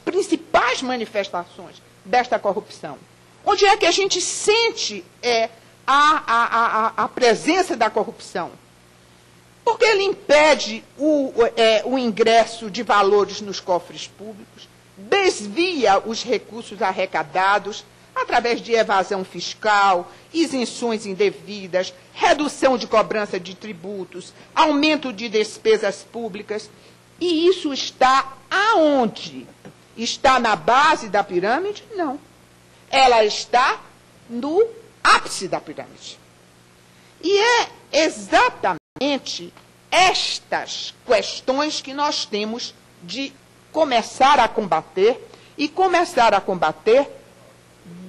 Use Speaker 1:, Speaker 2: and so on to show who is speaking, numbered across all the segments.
Speaker 1: principais manifestações desta corrupção? Onde é que a gente sente a presença da corrupção? Porque ele impede o ingresso de valores nos cofres públicos, desvia os recursos arrecadados através de evasão fiscal, isenções indevidas, redução de cobrança de tributos, aumento de despesas públicas. E isso está aonde? Está na base da pirâmide? Não. Ela está no ápice da pirâmide. E é exatamente estas questões que nós temos de começar a combater, e começar a combater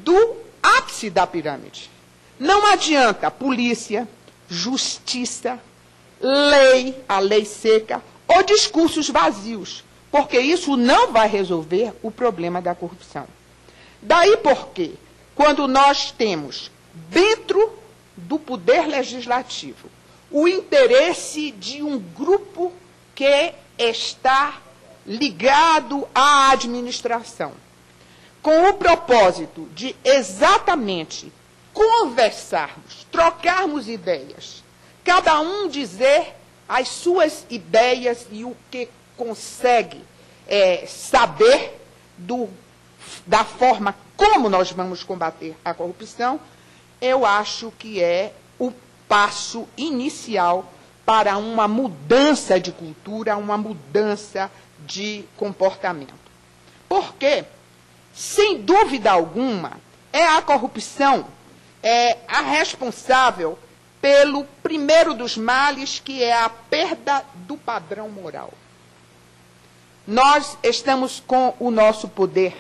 Speaker 1: do ápice da pirâmide. Não adianta polícia, justiça, lei, a lei seca, ou discursos vazios, porque isso não vai resolver o problema da corrupção. Daí porque, quando nós temos dentro do poder legislativo o interesse de um grupo que está ligado à administração, com o propósito de exatamente conversarmos, trocarmos ideias, cada um dizer as suas ideias e o que consegue saber da forma como nós vamos combater a corrupção, eu acho que é o passo inicial para uma mudança de cultura, uma mudança de comportamento. Porque, sem dúvida alguma, a corrupção a responsável pelo primeiro dos males, que é a perda do padrão moral. Nós estamos com o nosso poder,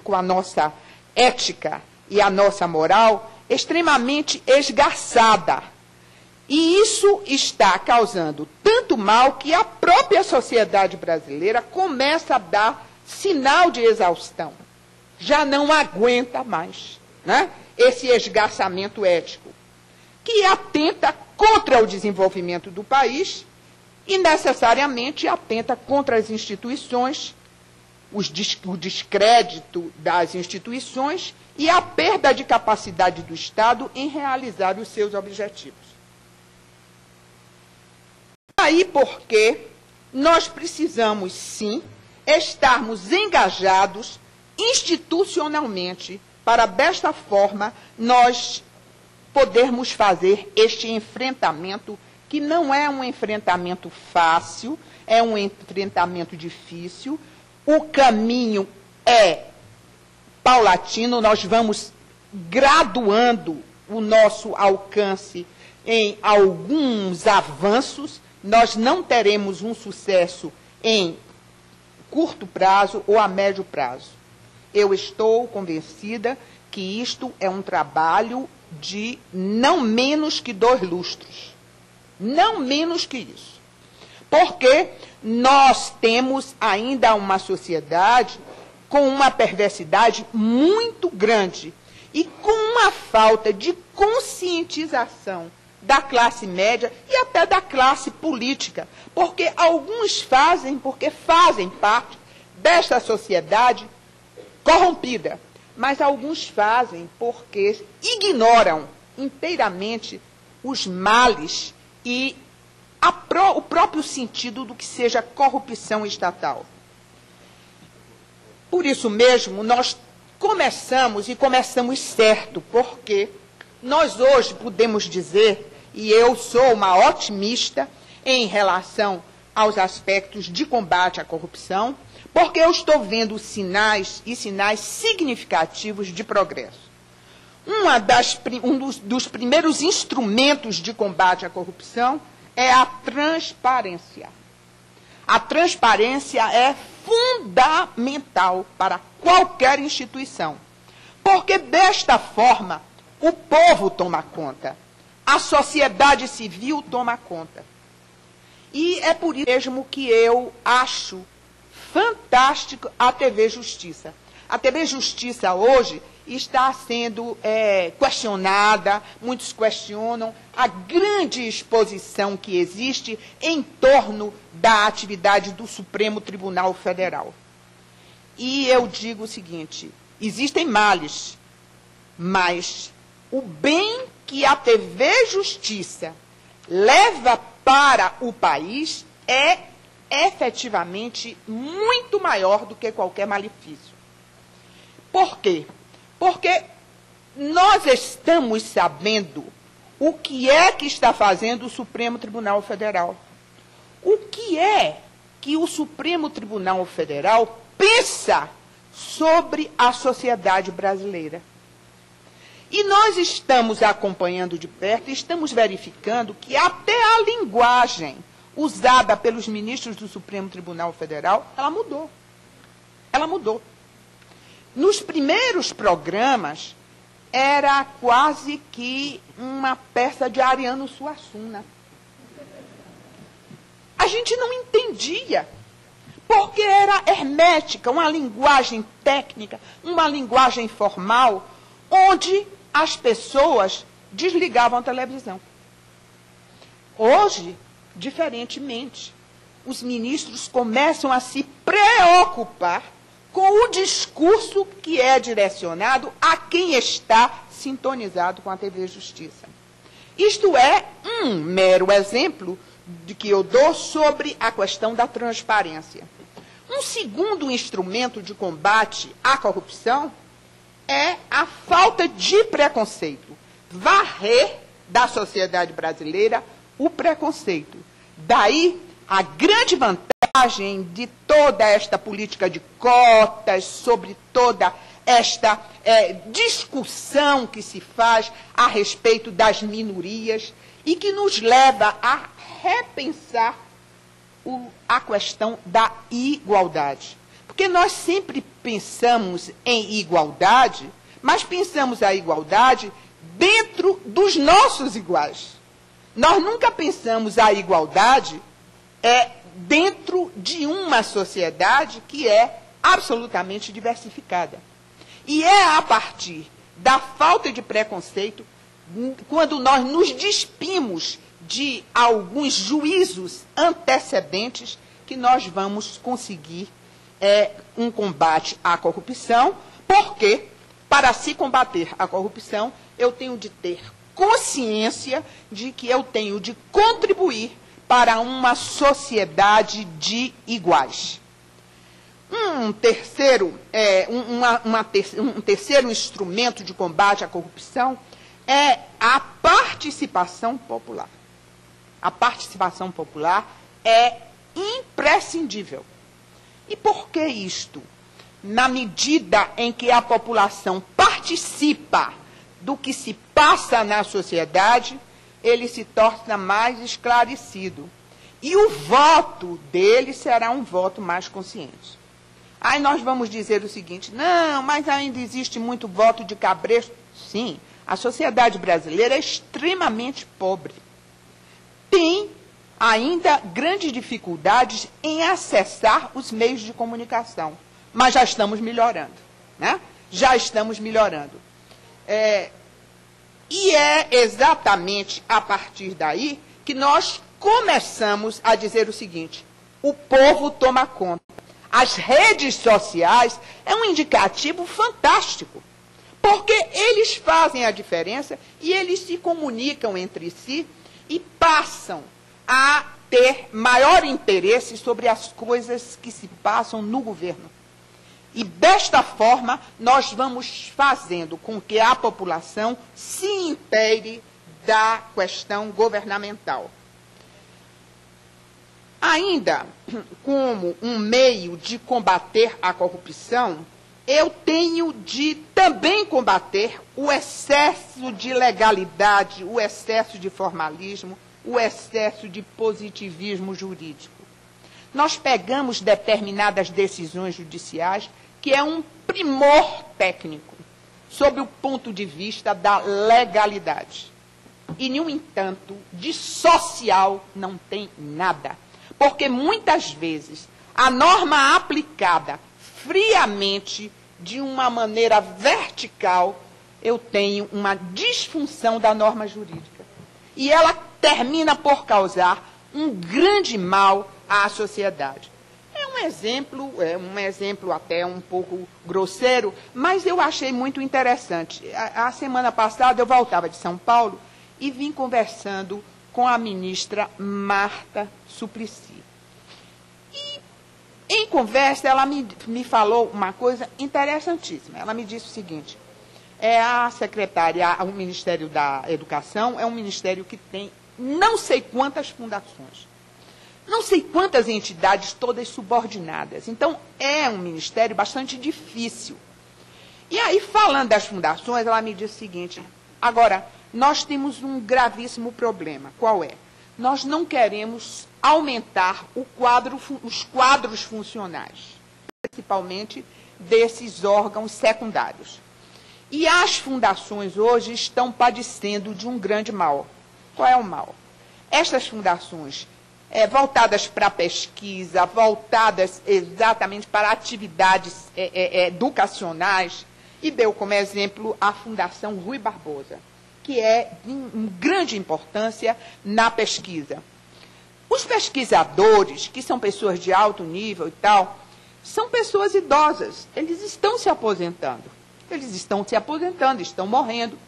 Speaker 1: com a nossa ética e a nossa moral extremamente esgarçada. E isso está causando tanto mal que a própria sociedade brasileira começa a dar sinal de exaustão. Já não aguenta mais, né, esse esgarçamento ético, que atenta contra o desenvolvimento do país e necessariamente atenta contra as instituições, o descrédito das instituições e a perda de capacidade do Estado em realizar os seus objetivos. Aí porque nós precisamos, sim, estarmos engajados institucionalmente para, desta forma, nós podermos fazer este enfrentamento, que não é um enfrentamento fácil, é um enfrentamento difícil. O caminho é paulatino, nós vamos graduando o nosso alcance em alguns avanços, nós não teremos um sucesso em curto prazo ou a médio prazo. Eu estou convencida que isto é um trabalho de não menos que 2 lustros. Não menos que isso. Porque nós temos ainda uma sociedade com uma perversidade muito grande e com uma falta de conscientização da classe média e até da classe política, porque alguns fazem parte desta sociedade corrompida, mas alguns fazem porque ignoram inteiramente os males e o próprio sentido do que seja corrupção estatal. Por isso mesmo, nós começamos certo, porque nós hoje podemos dizer, e eu sou uma otimista em relação aos aspectos de combate à corrupção, porque eu estou vendo sinais significativos de progresso. Dos primeiros instrumentos de combate à corrupção é a transparência. A transparência é fundamental para qualquer instituição, porque desta forma o povo toma conta, a sociedade civil toma conta. E é por isso mesmo que eu acho fantástico a TV Justiça. A TV Justiça hoje está sendo questionada, muitos questionam a grande exposição que existe em torno da atividade do Supremo Tribunal Federal. E eu digo o seguinte, existem males, mas o bem que a TV Justiça leva para o país é efetivamente muito maior do que qualquer malefício. Por quê? Porque nós estamos sabendo o que é que está fazendo o Supremo Tribunal Federal. O que é que o Supremo Tribunal Federal pensa sobre a sociedade brasileira? E nós estamos acompanhando de perto e estamos verificando que até a linguagem usada pelos ministros do Supremo Tribunal Federal, ela mudou. Ela mudou. Nos primeiros programas, era quase que uma peça de Ariano Suassuna. A gente não entendia, porque era hermética, uma linguagem técnica, uma linguagem formal, onde as pessoas desligavam a televisão. Hoje, diferentemente, os ministros começam a se preocupar com o discurso que é direcionado a quem está sintonizado com a TV Justiça. Isto é um mero exemplo de que eu dou sobre a questão da transparência. Um segundo instrumento de combate à corrupção é a falta de preconceito. Varrer da sociedade brasileira o preconceito. Daí a grande vantagem de toda esta política de cotas, sobre toda esta discussão que se faz a respeito das minorias e que nos leva a repensar a questão da igualdade. Porque nós sempre pensamos em igualdade, mas pensamos a igualdade dentro dos nossos iguais. Nós nunca pensamos a igualdade dentro de uma sociedade que é absolutamente diversificada. E é a partir da falta de preconceito, quando nós nos despimos de alguns juízos antecedentes, que nós vamos conseguir um combate à corrupção, porque, para se combater a corrupção, eu tenho de ter consciência de que eu tenho de contribuir para uma sociedade de iguais. Um terceiro instrumento de combate à corrupção é a participação popular. A participação popular é imprescindível. E por que isto? Na medida em que a população participa do que se passa na sociedade, ele se torna mais esclarecido. E o voto dele será um voto mais consciente. Aí nós vamos dizer o seguinte, não, mas ainda existe muito voto de cabresto. Sim, a sociedade brasileira é extremamente pobre. Tem ainda grandes dificuldades em acessar os meios de comunicação. Mas já estamos melhorando, né? Já estamos melhorando. E é exatamente a partir daí que nós começamos a dizer o seguinte, o povo toma conta. As redes sociais é um indicativo fantástico, porque eles fazem a diferença e eles se comunicam entre si e passam a ter maior interesse sobre as coisas que se passam no governo. E, desta forma, nós vamos fazendo com que a população se intere da questão governamental. Ainda, como um meio de combater a corrupção, eu tenho de também combater o excesso de legalidade, o excesso de formalismo, o excesso de positivismo jurídico. Nós pegamos determinadas decisões judiciais que é um primor técnico, sob o ponto de vista da legalidade. E, no entanto, de social não tem nada. Porque, muitas vezes, a norma aplicada friamente, de uma maneira vertical, eu tenho uma disfunção da norma jurídica. E ela termina por causar um grande mal à sociedade. É um um exemplo até um pouco grosseiro, mas eu achei muito interessante. A semana passada eu voltava de São Paulo e vim conversando com a ministra Marta Suplicy. E, em conversa, ela me falou uma coisa interessantíssima. Ela me disse o seguinte: a secretária, o Ministério da Educação é um ministério que tem não sei quantas fundações, não sei quantas entidades, todas subordinadas. Então, é um ministério bastante difícil. E aí, falando das fundações, ela me disse o seguinte: agora, nós temos um gravíssimo problema. Qual é? Nós não queremos aumentar os quadros funcionais, principalmente desses órgãos secundários. E as fundações hoje estão padecendo de um grande mal. Qual é o mal? Estas fundações, voltadas para a pesquisa, voltadas exatamente para atividades educacionais, e deu como exemplo a Fundação Rui Barbosa, que é de grande importância na pesquisa. Os pesquisadores, que são pessoas de alto nível e tal, são pessoas idosas, eles estão se aposentando. Eles estão se aposentando, estão morrendo.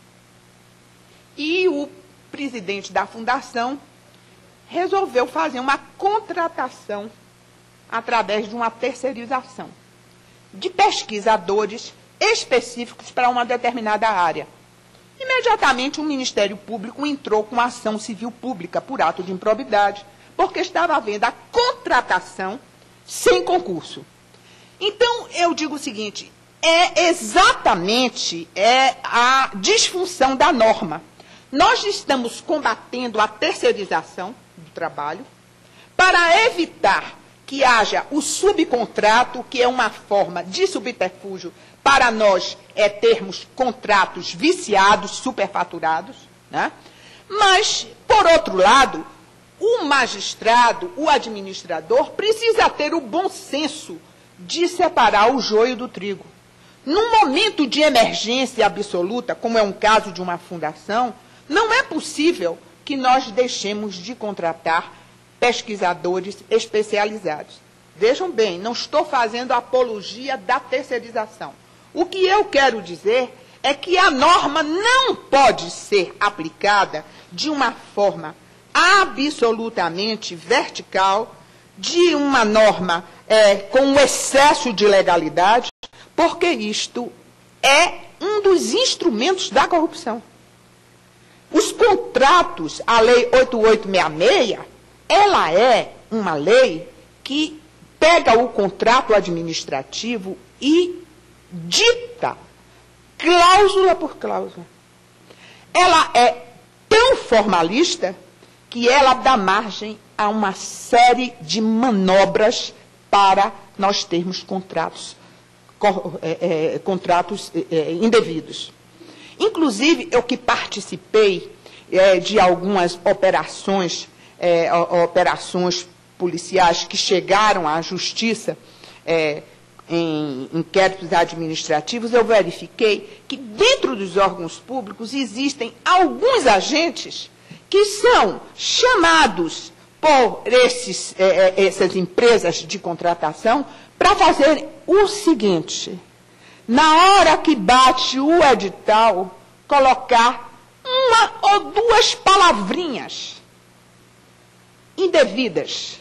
Speaker 1: E o presidente da fundação resolveu fazer uma contratação através de uma terceirização de pesquisadores específicos para uma determinada área. Imediatamente, o Ministério Público entrou com ação civil pública por ato de improbidade, porque estava havendo a contratação sem concurso. Então, eu digo o seguinte: é exatamente a disfunção da norma. Nós estamos combatendo a terceirização do trabalho para evitar que haja o subcontrato, que é uma forma de subterfúgio para nós termos contratos viciados, superfaturados, né? Mas, por outro lado, o magistrado, o administrador, precisa ter o bom senso de separar o joio do trigo. Num momento de emergência absoluta, como é um caso de uma fundação, não é possível que nós deixemos de contratar pesquisadores especializados. Vejam bem, não estou fazendo apologia da terceirização. O que eu quero dizer é que a norma não pode ser aplicada de uma forma absolutamente vertical, de uma norma com excesso de legalidade, porque isto é um dos instrumentos da corrupção. Os contratos, a Lei 8866, ela é uma lei que pega o contrato administrativo e dita cláusula por cláusula. Ela é tão formalista que ela dá margem a uma série de manobras para nós termos contratos indevidos. Inclusive, eu que participei de algumas operações policiais que chegaram à justiça em inquéritos administrativos, eu verifiquei que dentro dos órgãos públicos existem alguns agentes que são chamados por essas empresas de contratação para fazer o seguinte: na hora que bate o edital, colocar uma ou duas palavrinhas indevidas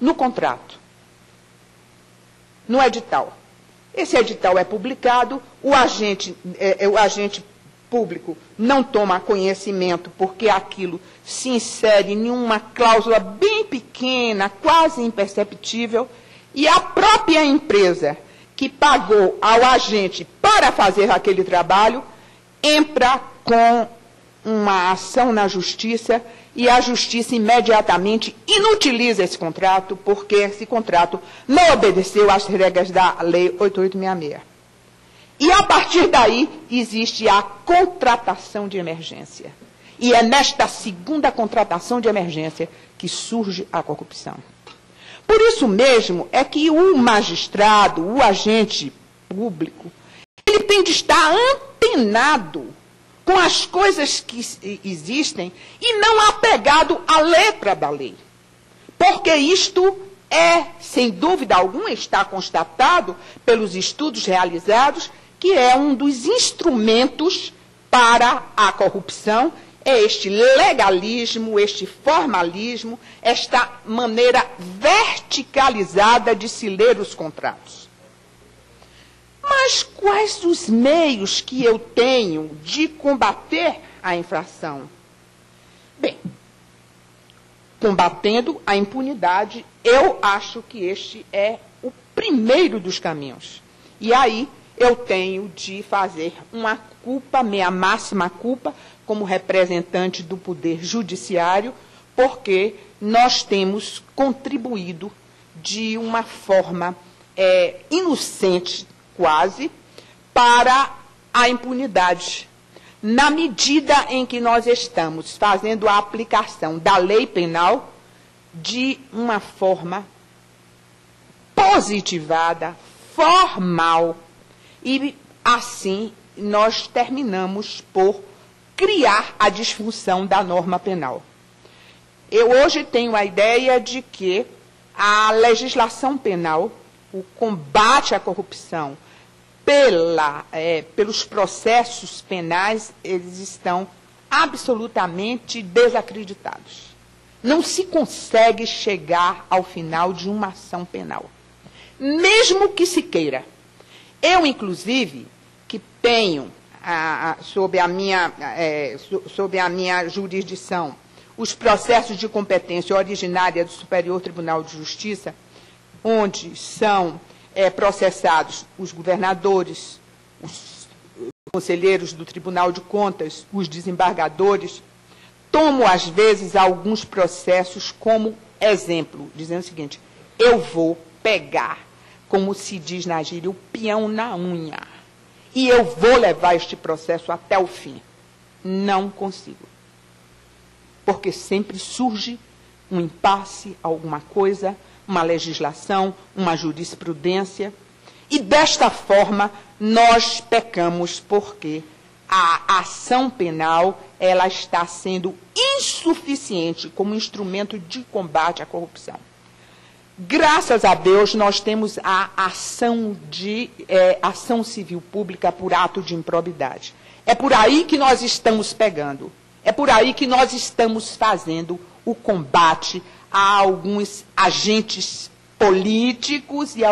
Speaker 1: no contrato, no edital. Esse edital é publicado, o agente público não toma conhecimento porque aquilo se insere em uma cláusula bem pequena, quase imperceptível, e a própria empresa que pagou ao agente para fazer aquele trabalho entra com uma ação na justiça e a justiça imediatamente inutiliza esse contrato porque esse contrato não obedeceu às regras da Lei 8866. E, a partir daí, existe a contratação de emergência. E é nesta segunda contratação de emergência que surge a corrupção. Por isso mesmo é que o magistrado, o agente público, ele tem de estar antenado com as coisas que existem e não apegado à letra da lei. Porque isto sem dúvida alguma, está constatado pelos estudos realizados, que é um dos instrumentos para a corrupção, é este legalismo, este formalismo, esta maneira verticalizada de se ler os contratos. Mas quais os meios que eu tenho de combater a infração? Bem, combatendo a impunidade, eu acho que este é o primeiro dos caminhos. E aí eu tenho de fazer uma culpa, minha máxima culpa, como representante do Poder Judiciário, porque nós temos contribuído de uma forma inocente, quase, para a impunidade. Na medida em que nós estamos fazendo a aplicação da lei penal de uma forma positivada, formal, e assim nós terminamos por criar a disfunção da norma penal. Eu hoje tenho a ideia de que a legislação penal, o combate à corrupção, pelos processos penais, eles estão absolutamente desacreditados. Não se consegue chegar ao final de uma ação penal, mesmo que se queira. Eu, inclusive, que tenho sob a minha jurisdição os processos de competência originária do Superior Tribunal de Justiça, onde são processados os governadores, os conselheiros do Tribunal de Contas, os desembargadores. Tomo, às vezes, alguns processos como exemplo, dizendo o seguinte: eu vou pegar, como se diz na gíria, o peão na unha, e eu vou levar este processo até o fim. Não consigo. Porque sempre surge um impasse, alguma coisa, uma legislação, uma jurisprudência, e desta forma nós pecamos, porque a ação penal ela está sendo insuficiente como instrumento de combate à corrupção. Graças a Deus, nós temos a ação civil pública por ato de improbidade. É por aí que nós estamos pegando. É por aí que nós estamos fazendo o combate a alguns agentes políticos e a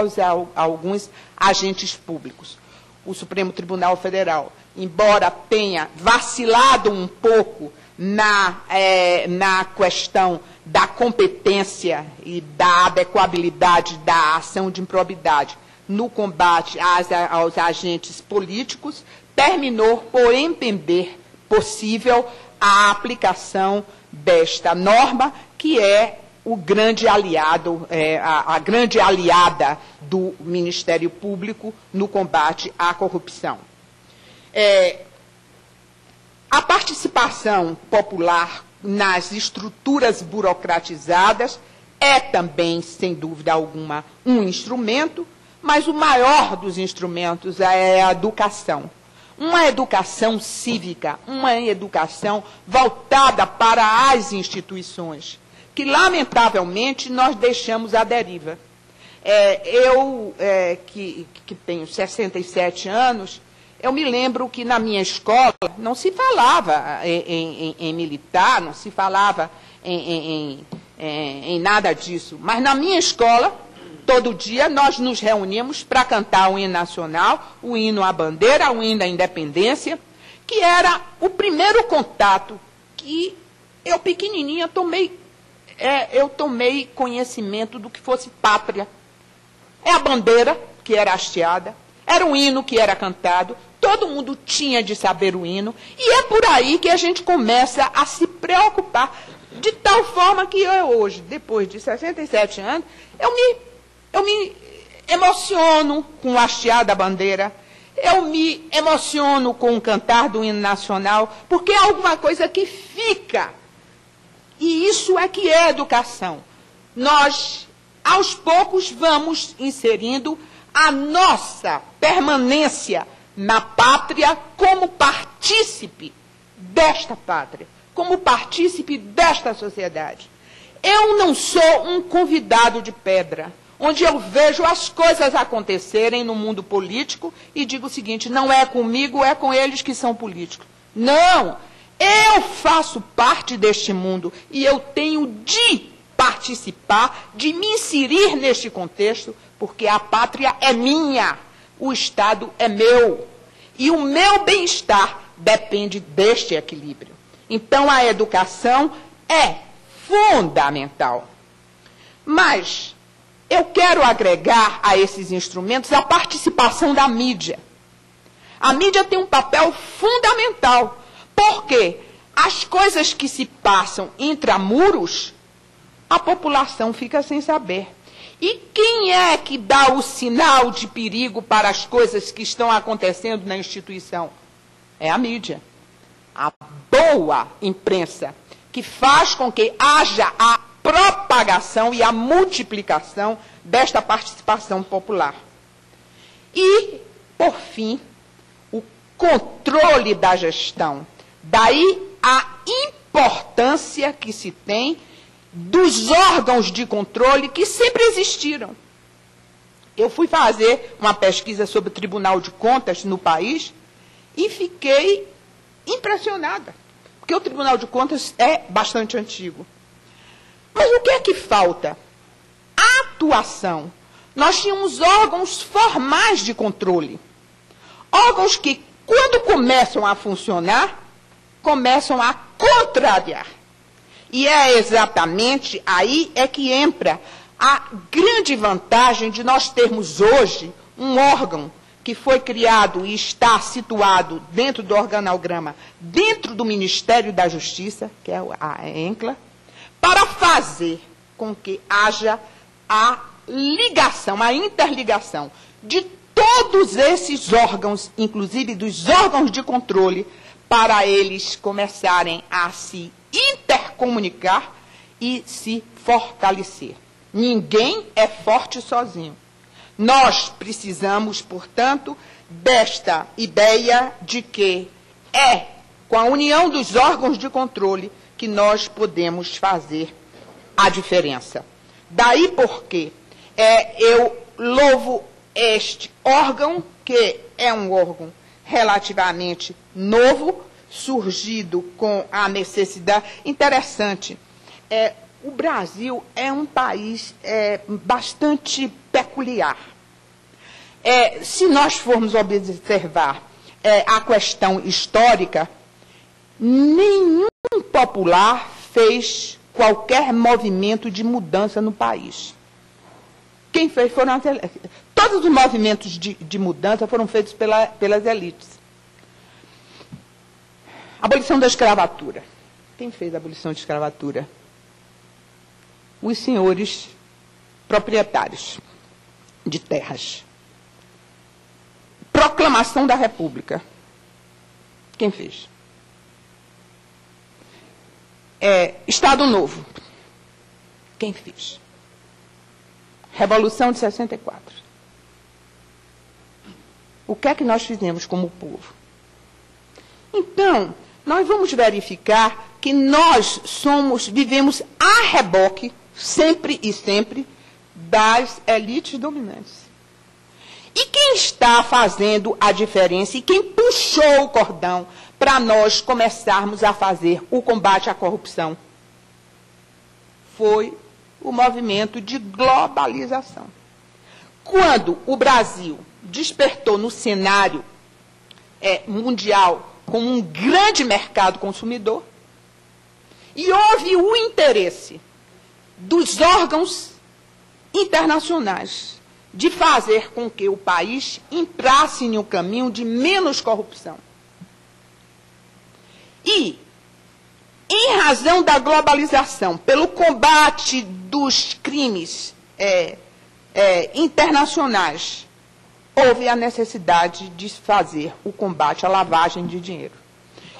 Speaker 1: alguns agentes públicos. O Supremo Tribunal Federal, embora tenha vacilado um pouco na questão da competência e da adequabilidade da ação de improbidade no combate aos agentes políticos, terminou por entender possível a aplicação desta norma, que é o grande aliado, a grande aliada do Ministério Público no combate à corrupção. A participação popular nas estruturas burocratizadas é também, sem dúvida alguma, um instrumento, mas o maior dos instrumentos é a educação. Uma educação cívica, uma educação voltada para as instituições, que, lamentavelmente, nós deixamos à deriva. Eu, que tenho 67 anos, eu me lembro que na minha escola não se falava em militar, não se falava em nada disso. Mas na minha escola, todo dia, nós nos reuníamos para cantar o hino nacional, o hino à bandeira, o hino à independência, que era o primeiro contato que eu, pequenininha, eu tomei conhecimento do que fosse pátria. É a bandeira que era hasteada, era o hino que era cantado, todo mundo tinha de saber o hino, e é por aí que a gente começa a se preocupar, de tal forma que eu hoje, depois de 67 anos, eu me emociono com o hastear da bandeira, eu me emociono com o cantar do hino nacional, porque é alguma coisa que fica. E isso é que é educação. Nós, aos poucos, vamos inserindo a nossa permanência na pátria como partícipe desta pátria, como partícipe desta sociedade. Eu não sou um convidado de pedra, onde eu vejo as coisas acontecerem no mundo político e digo o seguinte, não é comigo, é com eles que são políticos. Não! Eu faço parte deste mundo e eu tenho de participar, de me inserir neste contexto, porque a pátria é minha, o Estado é meu. E o meu bem-estar depende deste equilíbrio. Então, a educação é fundamental. Mas eu quero agregar a esses instrumentos a participação da mídia. A mídia tem um papel fundamental, porque as coisas que se passam intramuros, a população fica sem saber. E quem é que dá o sinal de perigo para as coisas que estão acontecendo na instituição? É a mídia. A boa imprensa, que faz com que haja a propagação e a multiplicação desta participação popular. E, por fim, o controle da gestão. Daí a importância que se tem dos órgãos de controle que sempre existiram. Eu fui fazer uma pesquisa sobre o Tribunal de Contas no país e fiquei impressionada, porque o Tribunal de Contas é bastante antigo. Mas o que é que falta? Atuação. Nós tínhamos órgãos formais de controle. Órgãos que, quando começam a funcionar, começam a contrariar. E é exatamente aí é que entra a grande vantagem de nós termos hoje um órgão que foi criado e está situado dentro do organograma, dentro do Ministério da Justiça, que é a ENCLA, para fazer com que haja a ligação, a interligação de todos esses órgãos, inclusive dos órgãos de controle, para eles começarem a se intercomunicar e se fortalecer. Ninguém é forte sozinho. Nós precisamos, portanto, desta ideia de que é com a união dos órgãos de controle que nós podemos fazer a diferença. Daí porque eu louvo este órgão, que é um órgão relativamente novo, surgido com a necessidade. Interessante, o Brasil é um país bastante peculiar. Se nós formos observar a questão histórica, nenhum popular fez qualquer movimento de mudança no país. Quem fez foram as elites. Todos os movimentos de mudança foram feitos pelas elites. Abolição da escravatura. Quem fez a abolição da escravatura? Os senhores proprietários de terras. Proclamação da República. Quem fez? Estado Novo. Quem fez? Revolução de 64. O que é que nós fizemos como povo? Então, nós vamos verificar que nós vivemos a reboque, sempre e sempre, das elites dominantes. E quem está fazendo a diferença e quem puxou o cordão para nós começarmos a fazer o combate à corrupção? Foi o movimento de globalização. Quando o Brasil despertou no cenário mundial como um grande mercado consumidor, e houve o interesse dos órgãos internacionais de fazer com que o país entrasse em um caminho de menos corrupção. E, em razão da globalização, pelo combate dos crimes internacionais, houve a necessidade de fazer o combate à lavagem de dinheiro.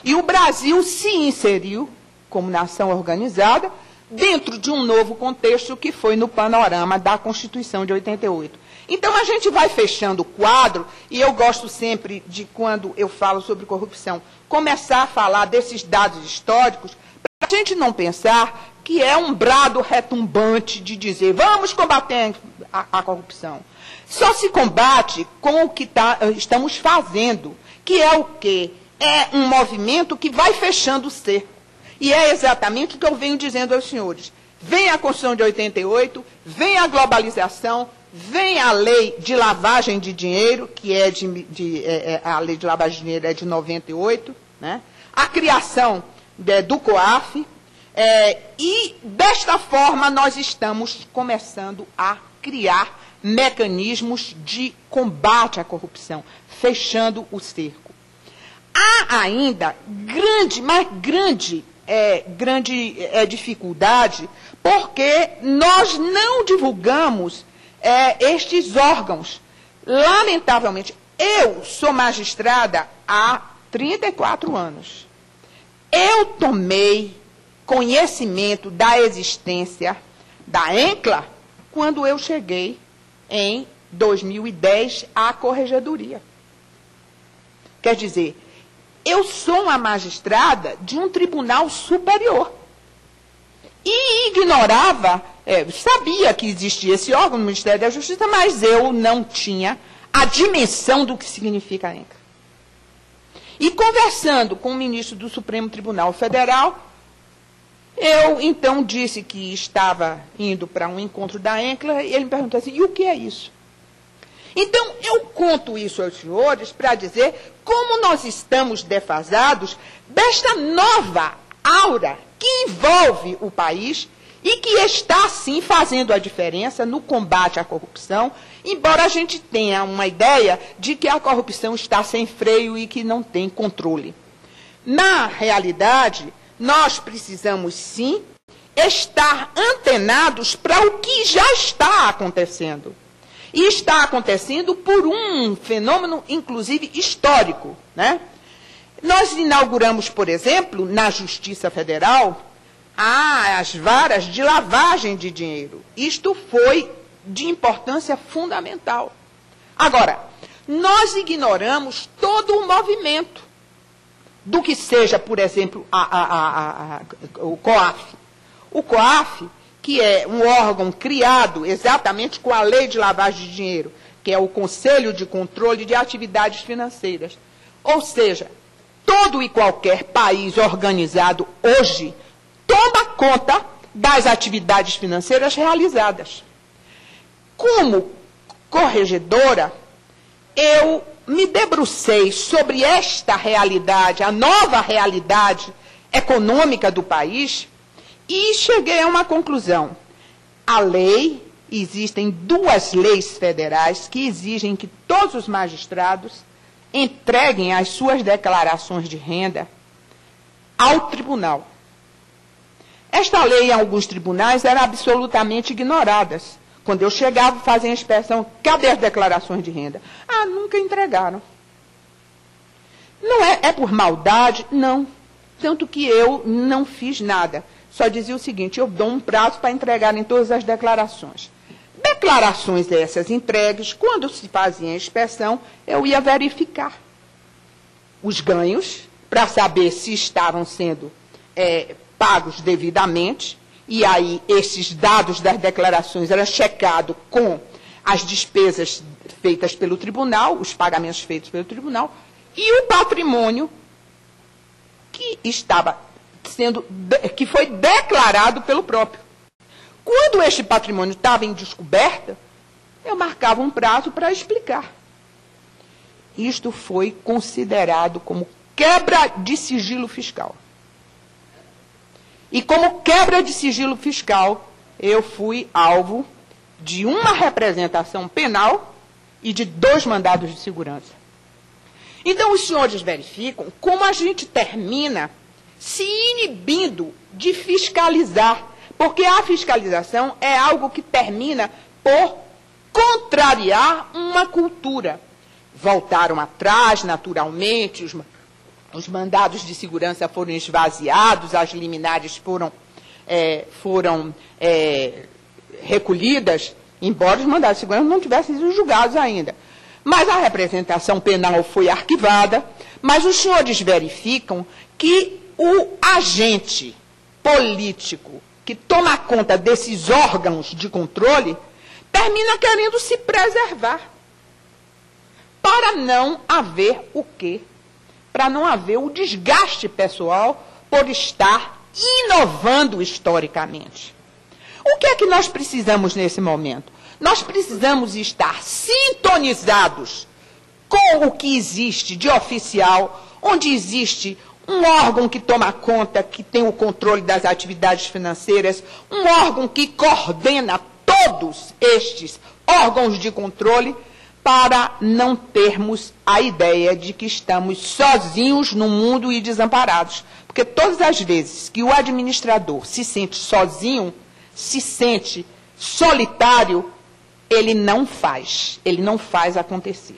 Speaker 1: E o Brasil se inseriu, como nação organizada, dentro de um novo contexto que foi no panorama da Constituição de 88. Então, a gente vai fechando o quadro, e eu gosto sempre de, quando eu falo sobre corrupção, começar a falar desses dados históricos, para a gente não pensar que é um brado retumbante de dizer, vamos combater a corrupção. Só se combate com o que estamos fazendo, que é o quê? É um movimento que vai fechando o cerco. E é exatamente o que eu venho dizendo aos senhores. Vem a Constituição de 88, vem a globalização, vem a lei de lavagem de dinheiro, que é a lei de lavagem de dinheiro é de 98, né? A criação do COAF, e desta forma nós estamos começando a criar mecanismos de combate à corrupção, fechando o cerco. Há ainda grande dificuldade, porque nós não divulgamos estes órgãos. Lamentavelmente, eu sou magistrada há 34 anos. Eu tomei conhecimento da existência da ENCLA quando eu cheguei em 2010 à Corregedoria. Quer dizer, eu sou uma magistrada de um tribunal superior. E ignorava, sabia que existia esse órgão no Ministério da Justiça, mas eu não tinha a dimensão do que significa a ENCLA. E conversando com o ministro do Supremo Tribunal Federal, eu então disse que estava indo para um encontro da ENCLA, e ele me perguntou assim, e o que é isso? Então, eu conto isso aos senhores para dizer como nós estamos defasados desta nova aura que envolve o país e que está, sim, fazendo a diferença no combate à corrupção, embora a gente tenha uma ideia de que a corrupção está sem freio e que não tem controle. Na realidade, nós precisamos, sim, estar antenados para o que já está acontecendo. E está acontecendo por um fenômeno, inclusive, histórico, né? Nós inauguramos, por exemplo, na Justiça Federal, as varas de lavagem de dinheiro. Isto foi de importância fundamental. Agora, nós ignoramos todo o movimento do que seja, por exemplo, o COAF. O COAF, que é um órgão criado exatamente com a lei de lavagem de dinheiro, que é o Conselho de Controle de Atividades Financeiras. Ou seja, todo e qualquer país organizado hoje toma conta das atividades financeiras realizadas. Como corregedora, eu me debrucei sobre esta realidade, a nova realidade econômica do país, e cheguei a uma conclusão. A lei, existem 2 leis federais que exigem que todos os magistrados entreguem as suas declarações de renda ao tribunal. Esta lei, em alguns tribunais, era absolutamente ignorada. Quando eu chegava a fazer a inspeção, cadê as declarações de renda? Nunca entregaram. Não é por maldade? Não. Tanto que eu não fiz nada. Só dizia o seguinte, eu dou um prazo para entregarem todas as declarações. Declarações essas entregues, quando se fazia a inspeção, eu ia verificar os ganhos, para saber se estavam sendo pagos devidamente, e aí esses dados das declarações eram checados com as despesas feitas pelo tribunal, os pagamentos feitos pelo tribunal, e o patrimônio que foi declarado pelo próprio. Quando este patrimônio estava em descoberta, eu marcava um prazo para explicar. Isto foi considerado como quebra de sigilo fiscal. E como quebra de sigilo fiscal, eu fui alvo de uma representação penal e de 2 mandados de segurança. Então, os senhores verificam como a gente termina se inibindo de fiscalizar, porque a fiscalização é algo que termina por contrariar uma cultura. Voltaram atrás, naturalmente, os mandados de segurança foram esvaziados, as liminares foram recolhidas, embora os mandados de segurança não tivessem sido julgados ainda. Mas a representação penal foi arquivada, mas os senhores verificam que o agente político que toma conta desses órgãos de controle, termina querendo se preservar. Para não haver o quê? Para não haver o desgaste pessoal por estar inovando historicamente. O que é que nós precisamos nesse momento? Nós precisamos estar sintonizados com o que existe de oficial, onde existe um órgão que toma conta, que tem o controle das atividades financeiras, um órgão que coordena todos estes órgãos de controle, para não termos a ideia de que estamos sozinhos no mundo e desamparados. Porque todas as vezes que o administrador se sente sozinho, se sente solitário, ele não faz acontecer.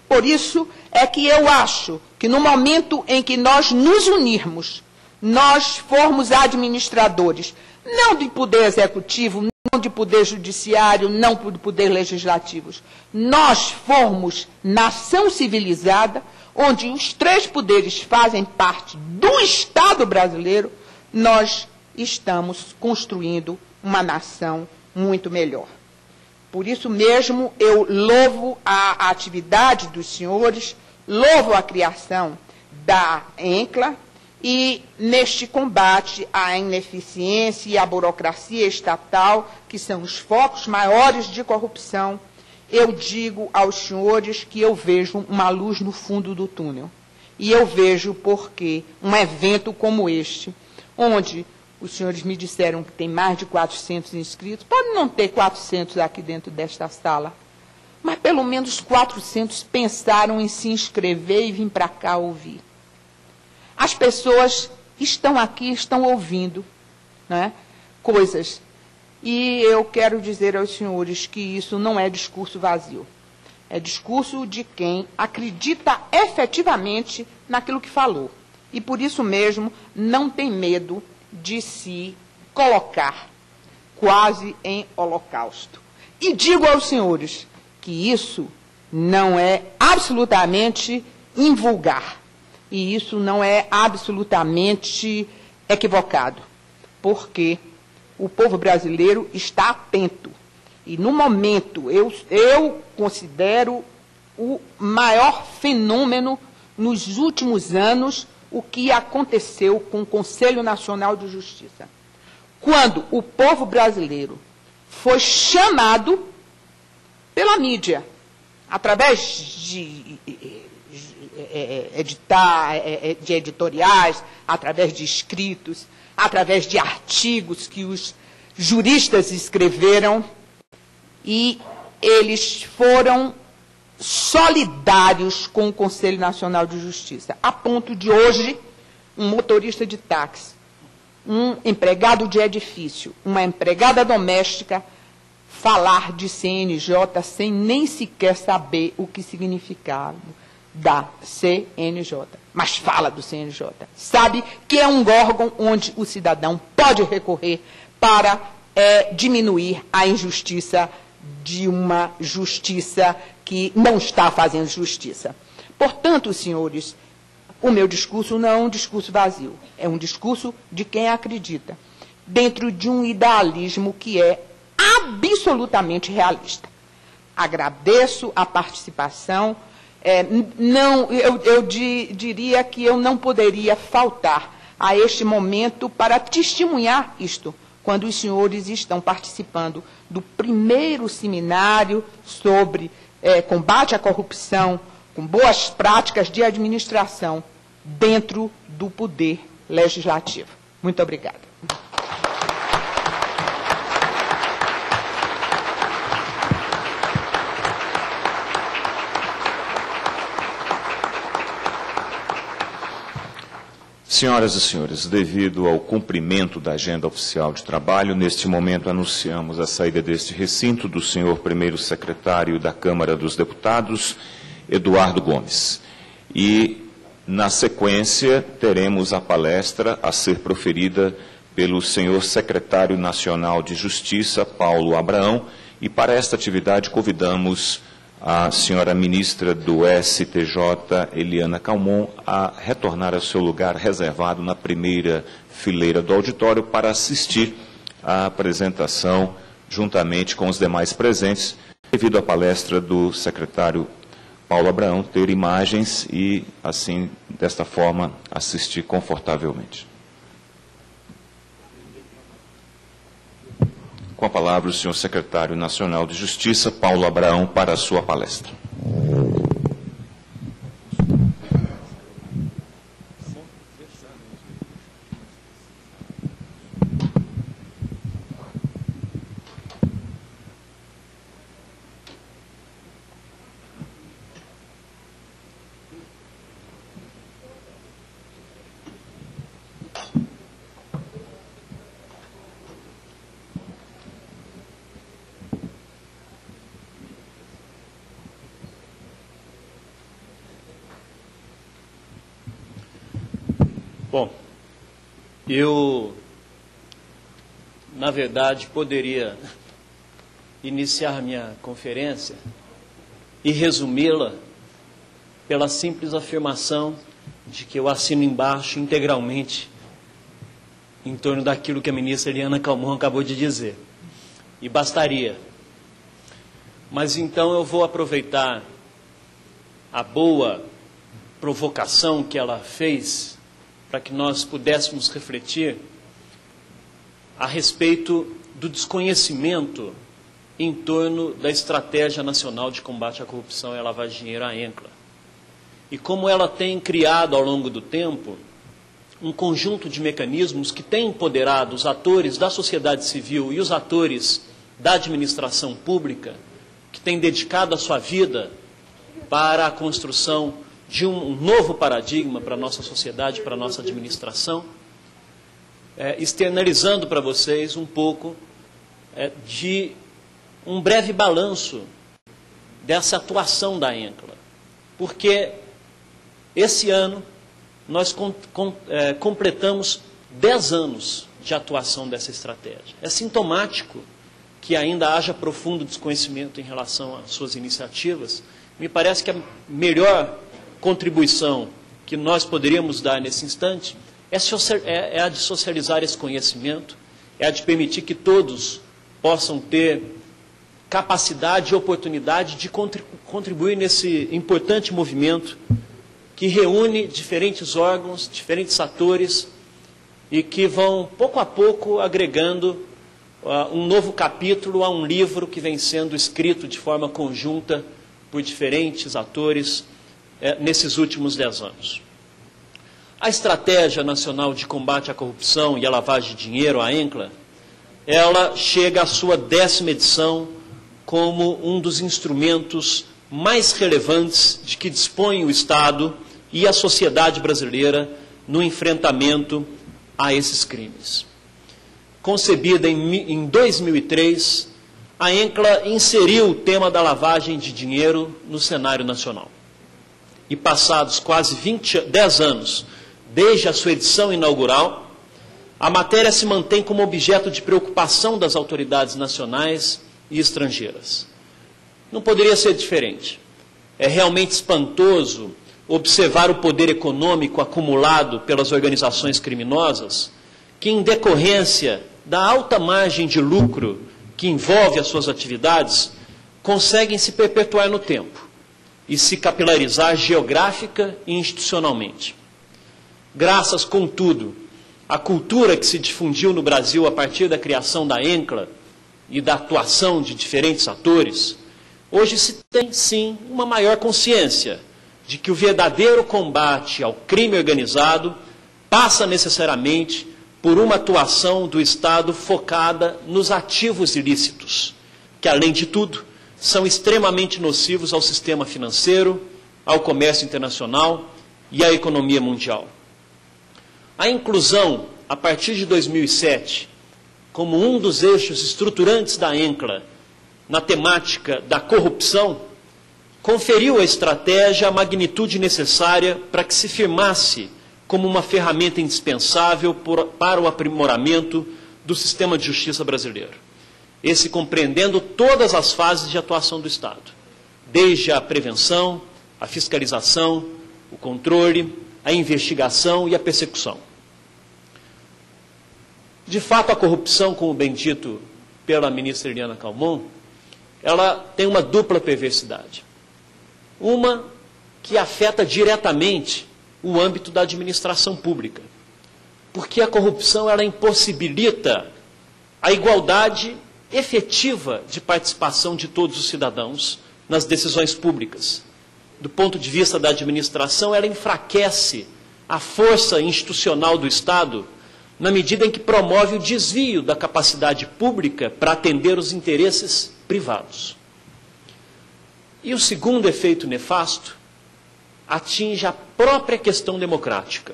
Speaker 1: Por isso é que eu acho que no momento em que nós nos unirmos, nós formos administradores, não de poder executivo, não de poder judiciário, não de poder legislativos, nós formos nação civilizada, onde os três poderes fazem parte do Estado brasileiro, nós estamos construindo uma nação muito melhor. Por isso mesmo, eu louvo a atividade dos senhores, louvo a criação da ENCLA e, neste combate à ineficiência e à burocracia estatal, que são os focos maiores de corrupção, eu digo aos senhores que eu vejo uma luz no fundo do túnel. E eu vejo porque um evento como este, onde os senhores me disseram que tem mais de 400 inscritos, pode não ter 400 aqui dentro desta sala, mas pelo menos 400 pensaram em se inscrever e vir para cá ouvir. As pessoas estão aqui, estão ouvindo, né, coisas. E eu quero dizer aos senhores que isso não é discurso vazio. É discurso de quem acredita efetivamente naquilo que falou. E por isso mesmo não tem medo de se colocar quase em holocausto. E digo aos senhores que isso não é absolutamente invulgar. E isso não é absolutamente equivocado. Porque o povo brasileiro está atento. E, no momento, eu considero o maior fenômeno nos últimos anos o que aconteceu com o Conselho Nacional de Justiça. Quando o povo brasileiro foi chamado pela mídia, através de editoriais, através de escritos, através de artigos que os juristas escreveram, e eles foram solidários com o Conselho Nacional de Justiça, a ponto de hoje um motorista de táxi, um empregado de edifício, uma empregada doméstica falar de CNJ sem nem sequer saber o que significava da CNJ, mas fala do CNJ. Sabe que é um órgão onde o cidadão pode recorrer para diminuir a injustiça de uma justiça que não está fazendo justiça. Portanto, senhores, o meu discurso não é um discurso vazio, é um discurso de quem acredita, dentro de um idealismo que é absolutamente realista. Agradeço a participação. Diria que eu não poderia faltar a este momento para testemunhar isto, quando os senhores estão participando do primeiro seminário sobre combate à corrupção, com boas práticas de administração dentro do poder legislativo. Muito obrigada.
Speaker 2: Senhoras e senhores, devido ao cumprimento da agenda oficial de trabalho, neste momento anunciamos a saída deste recinto do senhor primeiro secretário da Câmara dos Deputados, Eduardo Gomes. E, na sequência, teremos a palestra a ser proferida pelo senhor secretário nacional de Justiça, Paulo Abraão, e para esta atividade convidamos a senhora ministra do STJ, Eliana Calmon, a retornar ao seu lugar reservado na primeira fileira do auditório para assistir à apresentação juntamente com os demais presentes, devido à palestra do secretário Paulo Abraão ter imagens e, assim, desta forma, assistir confortavelmente. Com a palavra, o senhor secretário nacional de Justiça, Paulo Abraão, para a sua palestra.
Speaker 3: Bom, eu, na verdade, poderia iniciar minha conferência e resumi-la pela simples afirmação de que eu assino embaixo integralmente em torno daquilo que a ministra Eliana Calmon acabou de dizer. E bastaria. Mas então eu vou aproveitar a boa provocação que ela fez para que nós pudéssemos refletir a respeito do desconhecimento em torno da Estratégia Nacional de Combate à Corrupção e à Lavagem de Dinheiro, a ENCLA. E como ela tem criado ao longo do tempo um conjunto de mecanismos que tem empoderado os atores da sociedade civil e os atores da administração pública, que tem dedicado a sua vida para a construção de um novo paradigma para a nossa sociedade, para a nossa administração, externalizando para vocês um pouco de um breve balanço dessa atuação da ENCLA. Porque esse ano nós completamos 10 anos de atuação dessa estratégia. É sintomático que ainda haja profundo desconhecimento em relação às suas iniciativas. Me parece que a melhor contribuição que nós poderíamos dar nesse instante é a de socializar esse conhecimento, é a de permitir que todos possam ter capacidade e oportunidade de contribuir nesse importante movimento que reúne diferentes órgãos, diferentes atores e que vão, pouco a pouco, agregando um novo capítulo a um livro que vem sendo escrito de forma conjunta por diferentes atores nesses últimos 10 anos. A Estratégia Nacional de Combate à Corrupção e à Lavagem de Dinheiro, a ENCLA, ela chega à sua 10ª edição como um dos instrumentos mais relevantes de que dispõe o Estado e a sociedade brasileira no enfrentamento a esses crimes. Concebida em 2003, a ENCLA inseriu o tema da lavagem de dinheiro no cenário nacional. E passados quase 10 anos desde a sua edição inaugural, a matéria se mantém como objeto de preocupação das autoridades nacionais e estrangeiras. Não poderia ser diferente. É realmente espantoso observar o poder econômico acumulado pelas organizações criminosas que, em decorrência da alta margem de lucro que envolve as suas atividades, conseguem se perpetuar no tempo e se capilarizar geográfica e institucionalmente. Graças, contudo, à cultura que se difundiu no Brasil a partir da criação da ENCLA e da atuação de diferentes atores, hoje se tem, sim, uma maior consciência de que o verdadeiro combate ao crime organizado passa necessariamente por uma atuação do Estado focada nos ativos ilícitos, que, além de tudo, são extremamente nocivos ao sistema financeiro, ao comércio internacional e à economia mundial. A inclusão, a partir de 2007, como um dos eixos estruturantes da ENCLA na temática da corrupção, conferiu à estratégia a magnitude necessária para que se firmasse como uma ferramenta indispensável para o aprimoramento do sistema de justiça brasileiro. Esse compreendendo todas as fases de atuação do Estado, desde a prevenção, a fiscalização, o controle, a investigação e a persecução. De fato, a corrupção, como bem dito pela ministra Eliana Calmon, ela tem uma dupla perversidade. Uma que afeta diretamente o âmbito da administração pública, porque a corrupção ela impossibilita a igualdade efetiva de participação de todos os cidadãos nas decisões públicas. Do ponto de vista da administração, ela enfraquece a força institucional do Estado na medida em que promove o desvio da capacidade pública para atender os interesses privados. E o segundo efeito nefasto atinge a própria questão democrática.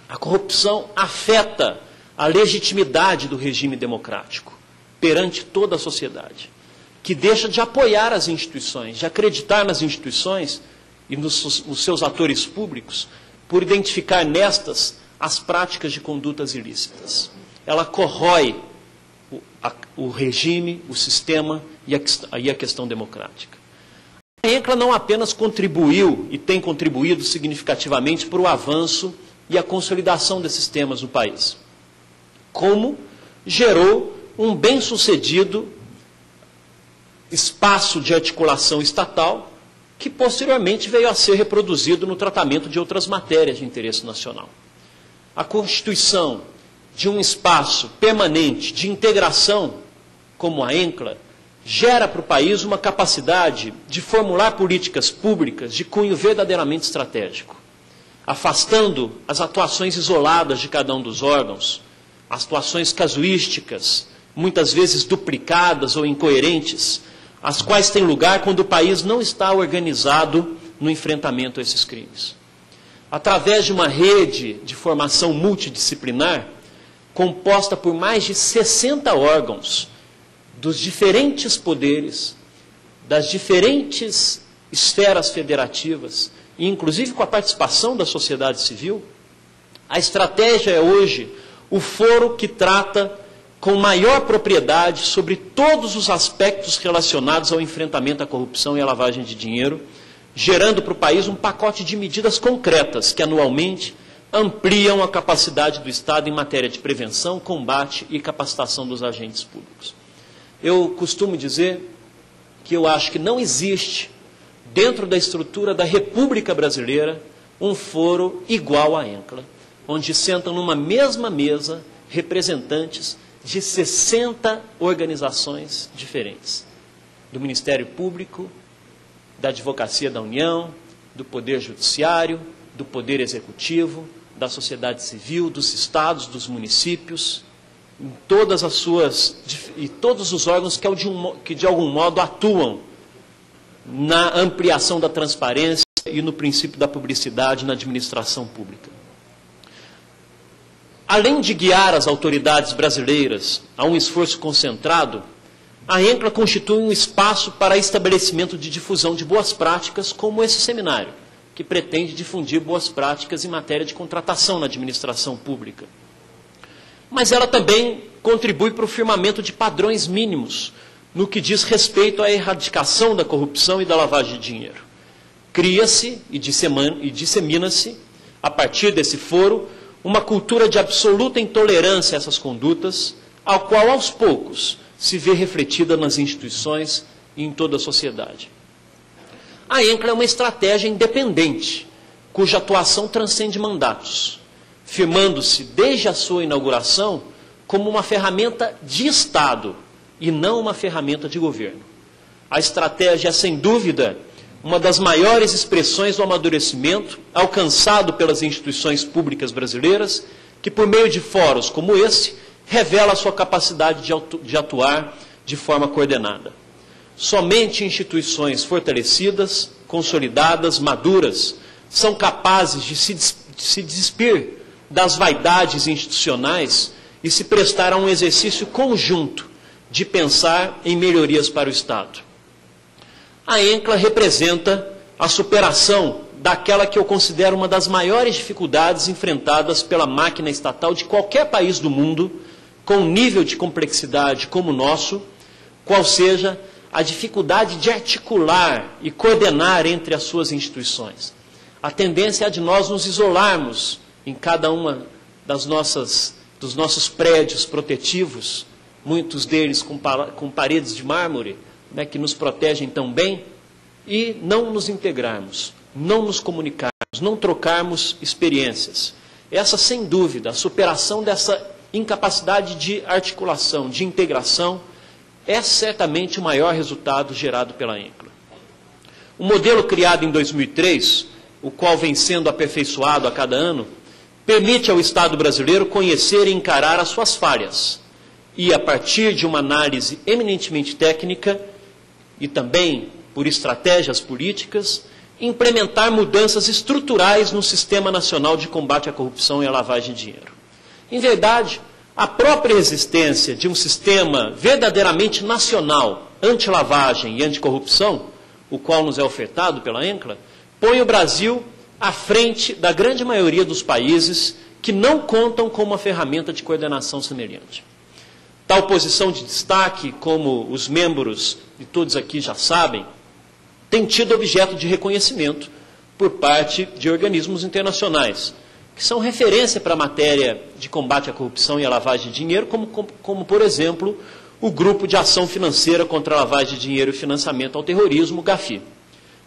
Speaker 3: A corrupção afeta a legitimidade do regime democrático perante toda a sociedade, que deixa de apoiar as instituições, de acreditar nas instituições e nos seus atores públicos, por identificar nestas as práticas de condutas ilícitas. Ela corrói o regime, o sistema e a questão democrática. A ENCLA não apenas contribuiu e tem contribuído significativamente para o avanço e a consolidação desses temas no país, como gerou um bem-sucedido espaço de articulação estatal que posteriormente veio a ser reproduzido no tratamento de outras matérias de interesse nacional. A constituição de um espaço permanente de integração como a ENCLA gera para o país uma capacidade de formular políticas públicas de cunho verdadeiramente estratégico, afastando as atuações isoladas de cada um dos órgãos, as atuações casuísticas, muitas vezes duplicadas ou incoerentes, as quais têm lugar quando o país não está organizado no enfrentamento a esses crimes. Através de uma rede de formação multidisciplinar, composta por mais de 60 órgãos, dos diferentes poderes, das diferentes esferas federativas, e inclusive com a participação da sociedade civil, a estratégia é hoje o foro que trata com maior propriedade sobre todos os aspectos relacionados ao enfrentamento à corrupção e à lavagem de dinheiro, gerando para o país um pacote de medidas concretas que anualmente ampliam a capacidade do Estado em matéria de prevenção, combate e capacitação dos agentes públicos. Eu costumo dizer que eu acho que não existe, dentro da estrutura da República Brasileira, um foro igual à ENCLA, onde sentam numa mesma mesa representantes de 60 organizações diferentes, do Ministério Público, da Advocacia da União, do Poder Judiciário, do Poder Executivo, da sociedade civil, dos estados, dos municípios, em todas as suas, e todos os órgãos que de algum modo atuam na ampliação da transparência e no princípio da publicidade na administração pública. Além de guiar as autoridades brasileiras a um esforço concentrado, a ENCLA constitui um espaço para estabelecimento de difusão de boas práticas, como esse seminário, que pretende difundir boas práticas em matéria de contratação na administração pública. Mas ela também contribui para o firmamento de padrões mínimos no que diz respeito à erradicação da corrupção e da lavagem de dinheiro. Cria-se e dissemina-se, a partir desse foro, uma cultura de absoluta intolerância a essas condutas, ao qual, aos poucos, se vê refletida nas instituições e em toda a sociedade. A ENCLA é uma estratégia independente, cuja atuação transcende mandatos, firmando-se desde a sua inauguração como uma ferramenta de Estado e não uma ferramenta de governo. A estratégia é, sem dúvida, uma das maiores expressões do amadurecimento alcançado pelas instituições públicas brasileiras, que, por meio de fóruns como esse, revela a sua capacidade de atuar de forma coordenada. Somente instituições fortalecidas, consolidadas, maduras, são capazes de se despir das vaidades institucionais e se prestar a um exercício conjunto de pensar em melhorias para o Estado. A ENCLA representa a superação daquela que eu considero uma das maiores dificuldades enfrentadas pela máquina estatal de qualquer país do mundo, com um nível de complexidade como o nosso, qual seja a dificuldade de articular e coordenar entre as suas instituições. A tendência é de nós nos isolarmos em cada uma dos nossos prédios protetivos, muitos deles com paredes de mármore, né, que nos protegem tão bem, e não nos integrarmos, não nos comunicarmos, não trocarmos experiências. Essa, sem dúvida, a superação dessa incapacidade de articulação, de integração, é certamente o maior resultado gerado pela ENCLA. O modelo criado em 2003, o qual vem sendo aperfeiçoado a cada ano, permite ao Estado brasileiro conhecer e encarar as suas falhas e, a partir de uma análise eminentemente técnica e também por estratégias políticas, implementar mudanças estruturais no Sistema Nacional de Combate à Corrupção e à Lavagem de Dinheiro. Em verdade, a própria existência de um sistema verdadeiramente nacional anti-lavagem e anticorrupção, o qual nos é ofertado pela ENCLA, põe o Brasil à frente da grande maioria dos países que não contam com uma ferramenta de coordenação semelhante. Tal posição de destaque, como os membros de todos aqui já sabem, tem tido objeto de reconhecimento por parte de organismos internacionais, que são referência para a matéria de combate à corrupção e à lavagem de dinheiro, como por exemplo, o Grupo de Ação Financeira contra a Lavagem de Dinheiro e Financiamento ao Terrorismo, o GAFI,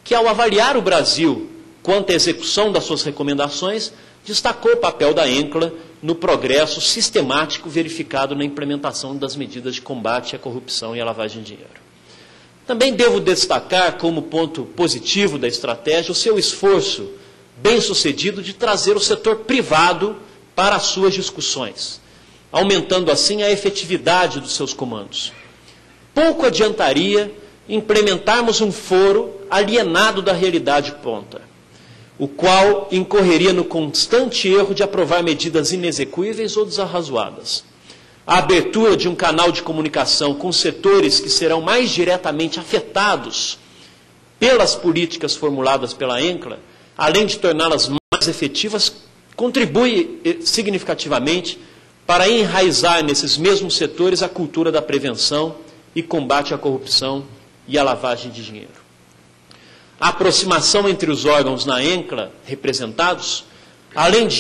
Speaker 3: que ao avaliar o Brasil quanto à execução das suas recomendações, destacou o papel da ENCLA no progresso sistemático verificado na implementação das medidas de combate à corrupção e à lavagem de dinheiro. Também devo destacar como ponto positivo da estratégia o seu esforço bem-sucedido de trazer o setor privado para as suas discussões, aumentando assim a efetividade dos seus comandos. Pouco adiantaria implementarmos um foro alienado da realidade pronta, o qual incorreria no constante erro de aprovar medidas inexequíveis ou desarrazoadas. A abertura de um canal de comunicação com setores que serão mais diretamente afetados pelas políticas formuladas pela ENCLA, além de torná-las mais efetivas, contribui significativamente para enraizar nesses mesmos setores a cultura da prevenção e combate à corrupção e à lavagem de dinheiro. A aproximação entre os órgãos na ENCLA representados, além de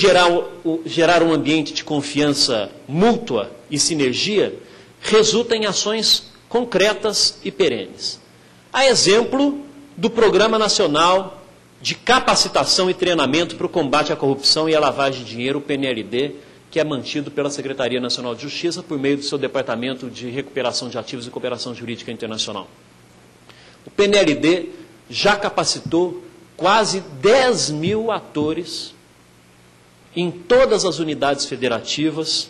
Speaker 3: gerar um ambiente de confiança mútua e sinergia, resulta em ações concretas e perenes. A exemplo do Programa Nacional de Capacitação e Treinamento para o Combate à Corrupção e à Lavagem de Dinheiro, o PNLD, que é mantido pela Secretaria Nacional de Justiça por meio do seu Departamento de Recuperação de Ativos e Cooperação Jurídica Internacional. O PNLD já capacitou quase 10 mil atores em todas as unidades federativas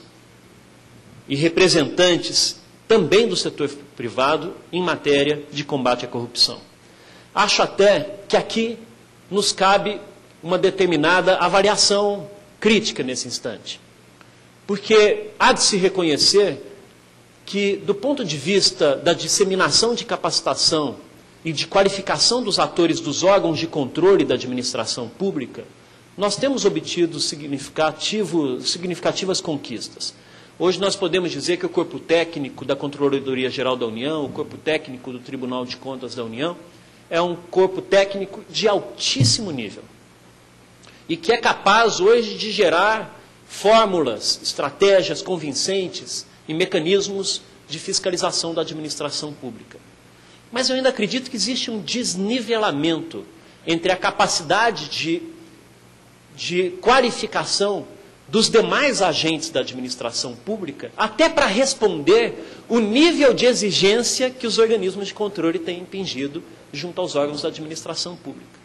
Speaker 3: e representantes também do setor privado em matéria de combate à corrupção. Acho até que aqui nos cabe uma determinada avaliação crítica nesse instante, porque há de se reconhecer que, do ponto de vista da disseminação de capacitação e de qualificação dos atores dos órgãos de controle da administração pública, nós temos obtido significativas conquistas. Hoje nós podemos dizer que o corpo técnico da Controladoria Geral da União, o corpo técnico do Tribunal de Contas da União, é um corpo técnico de altíssimo nível e que é capaz hoje de gerar fórmulas, estratégias convincentes e mecanismos de fiscalização da administração pública. Mas eu ainda acredito que existe um desnivelamento entre a capacidade de qualificação dos demais agentes da administração pública, até para responder o nível de exigência que os organismos de controle têm impingido junto aos órgãos da administração pública,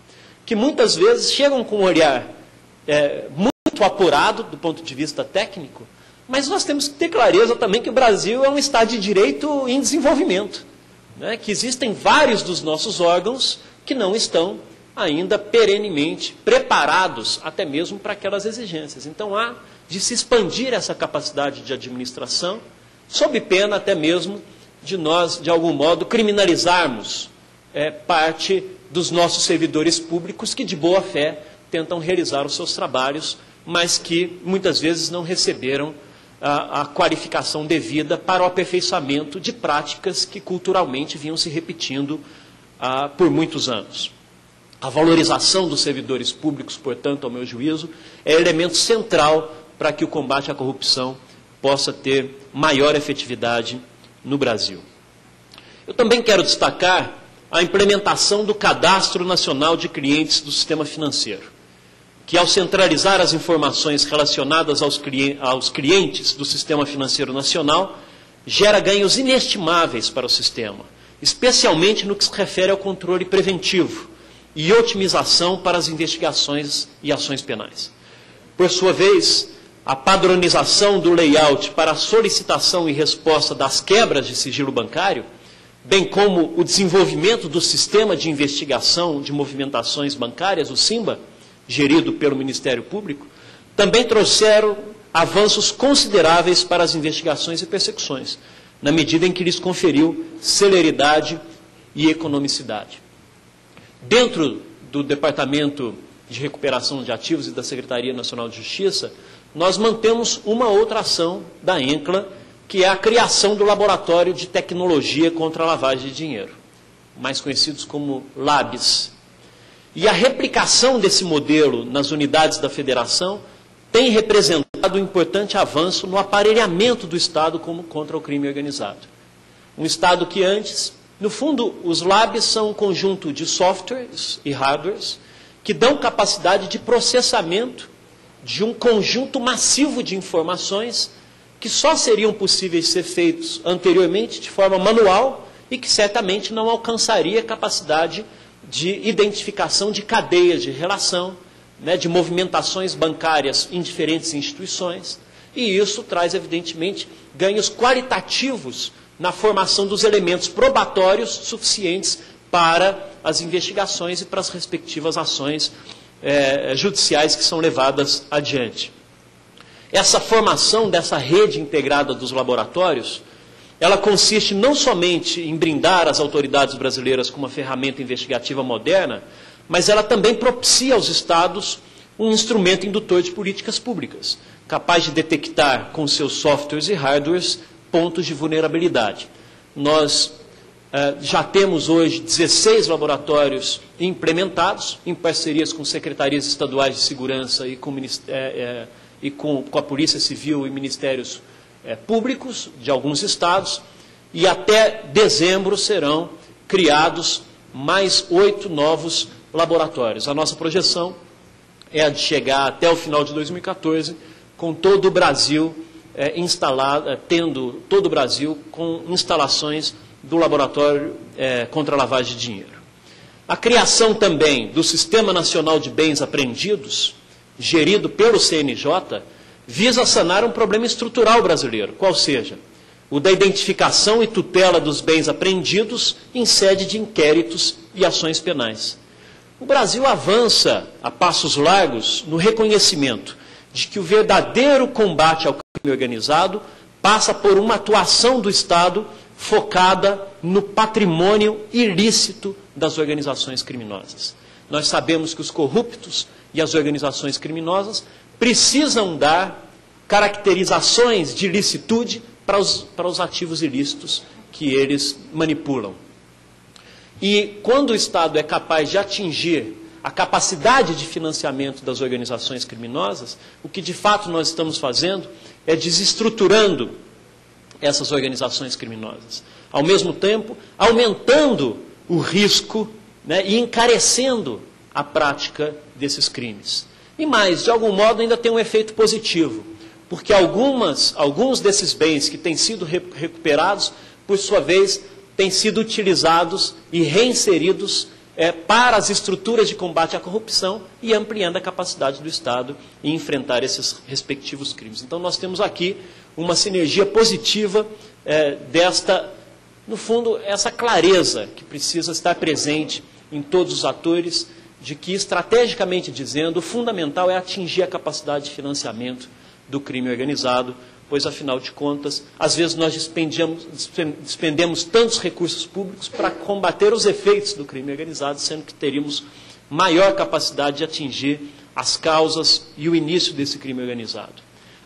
Speaker 3: que muitas vezes chegam com um olhar muito apurado do ponto de vista técnico, mas nós temos que ter clareza também que o Brasil é um Estado de Direito em desenvolvimento, né, que existem vários dos nossos órgãos que não estão ainda perenemente preparados até mesmo para aquelas exigências. Então há de se expandir essa capacidade de administração, sob pena até mesmo de nós, de algum modo, criminalizarmos parte dos nossos servidores públicos que de boa fé tentam realizar os seus trabalhos, mas que muitas vezes não receberam a qualificação devida para o aperfeiçoamento de práticas que culturalmente vinham se repetindo por muitos anos. A valorização dos servidores públicos, portanto, ao meu juízo, é elemento central para que o combate à corrupção possa ter maior efetividade no Brasil. Eu também quero destacar a implementação do Cadastro Nacional de Clientes do Sistema Financeiro, que, ao centralizar as informações relacionadas aos clientes do Sistema Financeiro Nacional, gera ganhos inestimáveis para o sistema, especialmente no que se refere ao controle preventivo e otimização para as investigações e ações penais. Por sua vez, a padronização do layout para a solicitação e resposta das quebras de sigilo bancário, bem como o desenvolvimento do Sistema de Investigação de Movimentações Bancárias, o SIMBA, gerido pelo Ministério Público, também trouxeram avanços consideráveis para as investigações e persecuções, na medida em que lhes conferiu celeridade e economicidade. Dentro do Departamento de Recuperação de Ativos e da Secretaria Nacional de Justiça, nós mantemos uma outra ação da ENCLA, que é a criação do Laboratório de Tecnologia contra a Lavagem de Dinheiro, mais conhecidos como LABS. E a replicação desse modelo nas unidades da Federação tem representado um importante avanço no aparelhamento do Estado contra o crime organizado. Um Estado que antes, no fundo, os LABs são um conjunto de softwares e hardwares que dão capacidade de processamento de um conjunto massivo de informações que só seriam possíveis ser feitos anteriormente de forma manual e que certamente não alcançaria capacidade de identificação de cadeias de relação, de movimentações bancárias em diferentes instituições, e isso traz, evidentemente, ganhos qualitativos na formação dos elementos probatórios suficientes para as investigações e para as respectivas ações judiciais que são levadas adiante. Essa formação dessa rede integrada dos laboratórios, ela consiste não somente em brindar as autoridades brasileiras com uma ferramenta investigativa moderna, mas ela também propicia aos Estados um instrumento indutor de políticas públicas, capaz de detectar com seus softwares e hardwares pontos de vulnerabilidade. Nós já temos hoje 16 laboratórios implementados, em parcerias com secretarias estaduais de segurança e com a Polícia Civil e ministérios públicos de alguns estados, e até dezembro serão criados mais 8 novos laboratórios. A nossa projeção é a de chegar até o final de 2014 com todo o Brasil tendo todo o Brasil com instalações do Laboratório contra a Lavagem de Dinheiro. A criação também do Sistema Nacional de Bens Apreendidos, gerido pelo CNJ, visa sanar um problema estrutural brasileiro, qual seja o da identificação e tutela dos bens apreendidos em sede de inquéritos e ações penais. O Brasil avança a passos largos no reconhecimento de que o verdadeiro combate ao crime organizado passa por uma atuação do Estado focada no patrimônio ilícito das organizações criminosas. Nós sabemos que os corruptos e as organizações criminosas precisam dar caracterizações de ilicitude para os ativos ilícitos que eles manipulam. E quando o Estado é capaz de atingir a capacidade de financiamento das organizações criminosas, o que de fato nós estamos fazendo é desestruturando essas organizações criminosas. Ao mesmo tempo, aumentando o risco, e encarecendo a prática desses crimes. E mais, de algum modo, ainda tem um efeito positivo, porque alguns desses bens que têm sido recuperados, por sua vez, têm sido utilizados e reinseridos para as estruturas de combate à corrupção e ampliando a capacidade do Estado em enfrentar esses respectivos crimes. Então, nós temos aqui uma sinergia positiva no fundo, essa clareza que precisa estar presente em todos os atores, de que, estrategicamente dizendo, o fundamental é atingir a capacidade de financiamento do crime organizado, pois, afinal de contas, às vezes nós despendemos tantos recursos públicos para combater os efeitos do crime organizado, sendo que teríamos maior capacidade de atingir as causas e o início desse crime organizado.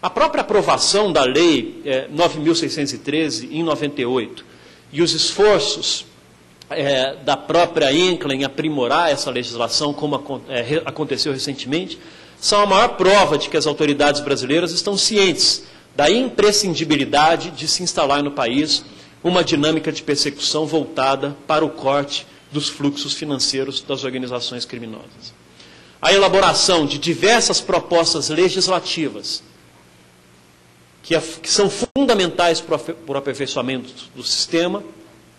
Speaker 3: A própria aprovação da Lei 9.613, em 98, e os esforços da própria INCLA em aprimorar essa legislação, como aconteceu recentemente, são a maior prova de que as autoridades brasileiras estão cientes da imprescindibilidade de se instalar no país uma dinâmica de persecução voltada para o corte dos fluxos financeiros das organizações criminosas. A elaboração de diversas propostas legislativas que são fundamentais para o aperfeiçoamento do sistema,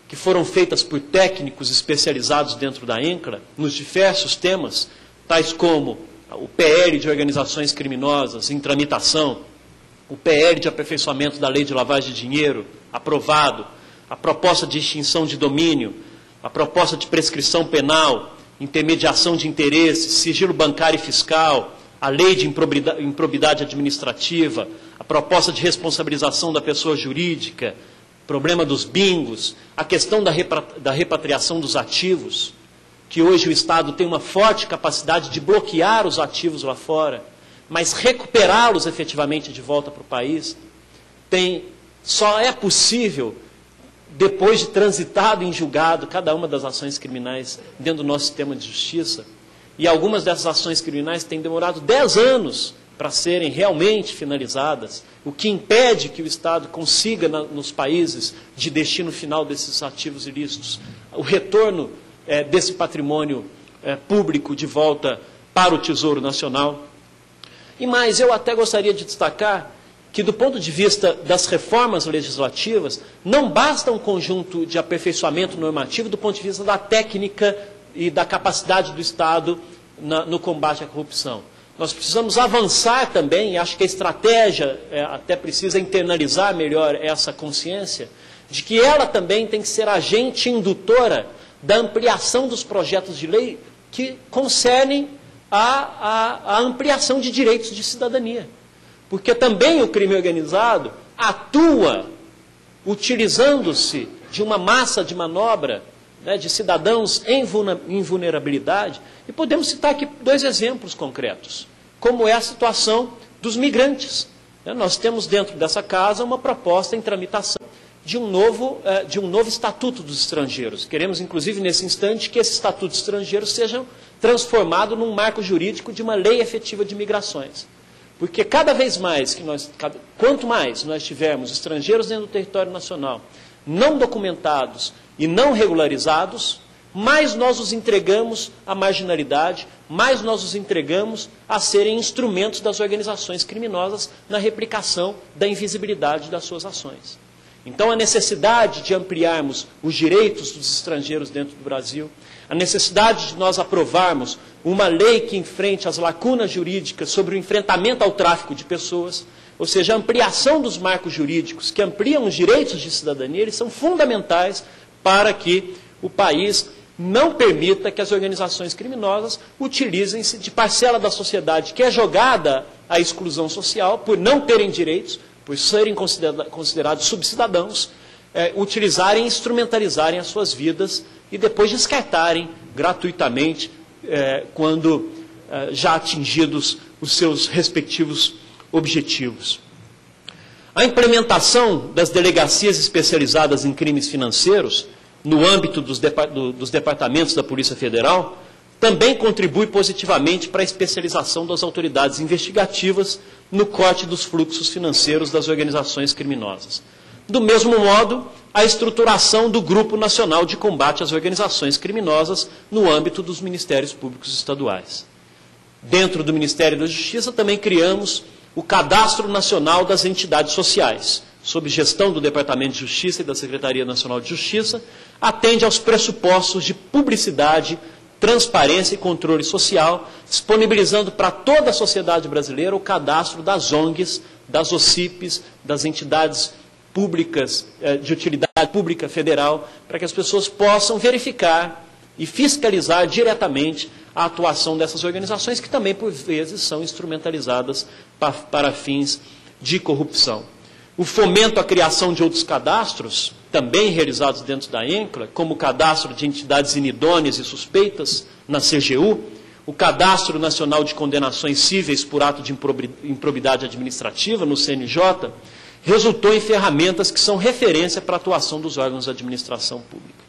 Speaker 3: que foram feitas por técnicos especializados dentro da INCLA, nos diversos temas, tais como o PL de organizações criminosas em tramitação, o PL de aperfeiçoamento da lei de lavagem de dinheiro, aprovado, a proposta de extinção de domínio, a proposta de prescrição penal, intermediação de interesses, sigilo bancário e fiscal, a lei de improbidade administrativa, a proposta de responsabilização da pessoa jurídica, problema dos bingos, a questão da repatriação dos ativos, que hoje o Estado tem uma forte capacidade de bloquear os ativos lá fora, mas recuperá-los efetivamente de volta para o país, só é possível depois de transitado em julgado cada uma das ações criminais dentro do nosso sistema de justiça. E algumas dessas ações criminais têm demorado 10 anos para serem realmente finalizadas, o que impede que o Estado consiga, nos países de destino final desses ativos ilícitos, o retorno desse patrimônio público de volta para o Tesouro Nacional. E mais, eu até gostaria de destacar que, do ponto de vista das reformas legislativas, não basta um conjunto de aperfeiçoamento normativo do ponto de vista da técnica e da capacidade do Estado no combate à corrupção. Nós precisamos avançar também, e acho que a estratégia até precisa internalizar melhor essa consciência, de que ela também tem que ser agente indutora da ampliação dos projetos de lei que concernem a ampliação de direitos de cidadania. Porque também o crime organizado atua utilizando-se de uma massa de manobra, de cidadãos em vulnerabilidade. E podemos citar aqui 2 exemplos concretos, como é a situação dos migrantes. Nós temos dentro dessa casa uma proposta em tramitação de um novo Estatuto dos Estrangeiros. Queremos, inclusive, nesse instante, que esse Estatuto dos Estrangeiros seja transformado num marco jurídico de uma lei efetiva de migrações. Porque cada vez mais, quanto mais nós tivermos estrangeiros dentro do território nacional, não documentados e não regularizados, mais nós os entregamos à marginalidade, mais nós os entregamos a serem instrumentos das organizações criminosas na replicação da invisibilidade das suas ações. Então, a necessidade de ampliarmos os direitos dos estrangeiros dentro do Brasil, a necessidade de nós aprovarmos uma lei que enfrente as lacunas jurídicas sobre o enfrentamento ao tráfico de pessoas, ou seja, a ampliação dos marcos jurídicos que ampliam os direitos de cidadania, eles são fundamentais para que o país não permita que as organizações criminosas utilizem-se de parcela da sociedade que é jogada à exclusão social por não terem direitos, por serem considerados subcidadãos, utilizarem e instrumentalizarem as suas vidas e depois descartarem gratuitamente quando já atingidos os seus respectivos objetivos. A implementação das delegacias especializadas em crimes financeiros, no âmbito dos departamentos da Polícia Federal, também contribui positivamente para a especialização das autoridades investigativas no corte dos fluxos financeiros das organizações criminosas. Do mesmo modo, a estruturação do Grupo Nacional de Combate às Organizações Criminosas no âmbito dos Ministérios Públicos Estaduais. Dentro do Ministério da Justiça, também criamos o Cadastro Nacional das Entidades Sociais, sob gestão do Departamento de Justiça e da Secretaria Nacional de Justiça, atende aos pressupostos de publicidade, transparência e controle social, disponibilizando para toda a sociedade brasileira o cadastro das ONGs, das OCIPs, das entidades públicas de utilidade pública federal, para que as pessoas possam verificar e fiscalizar diretamente a atuação dessas organizações, que também, por vezes, são instrumentalizadas para fins de corrupção. O fomento à criação de outros cadastros, também realizados dentro da INCLA, como o cadastro de entidades inidôneas e suspeitas na CGU, o Cadastro Nacional de Condenações Cíveis por Ato de Improbidade Administrativa, no CNJ, resultou em ferramentas que são referência para a atuação dos órgãos de administração pública.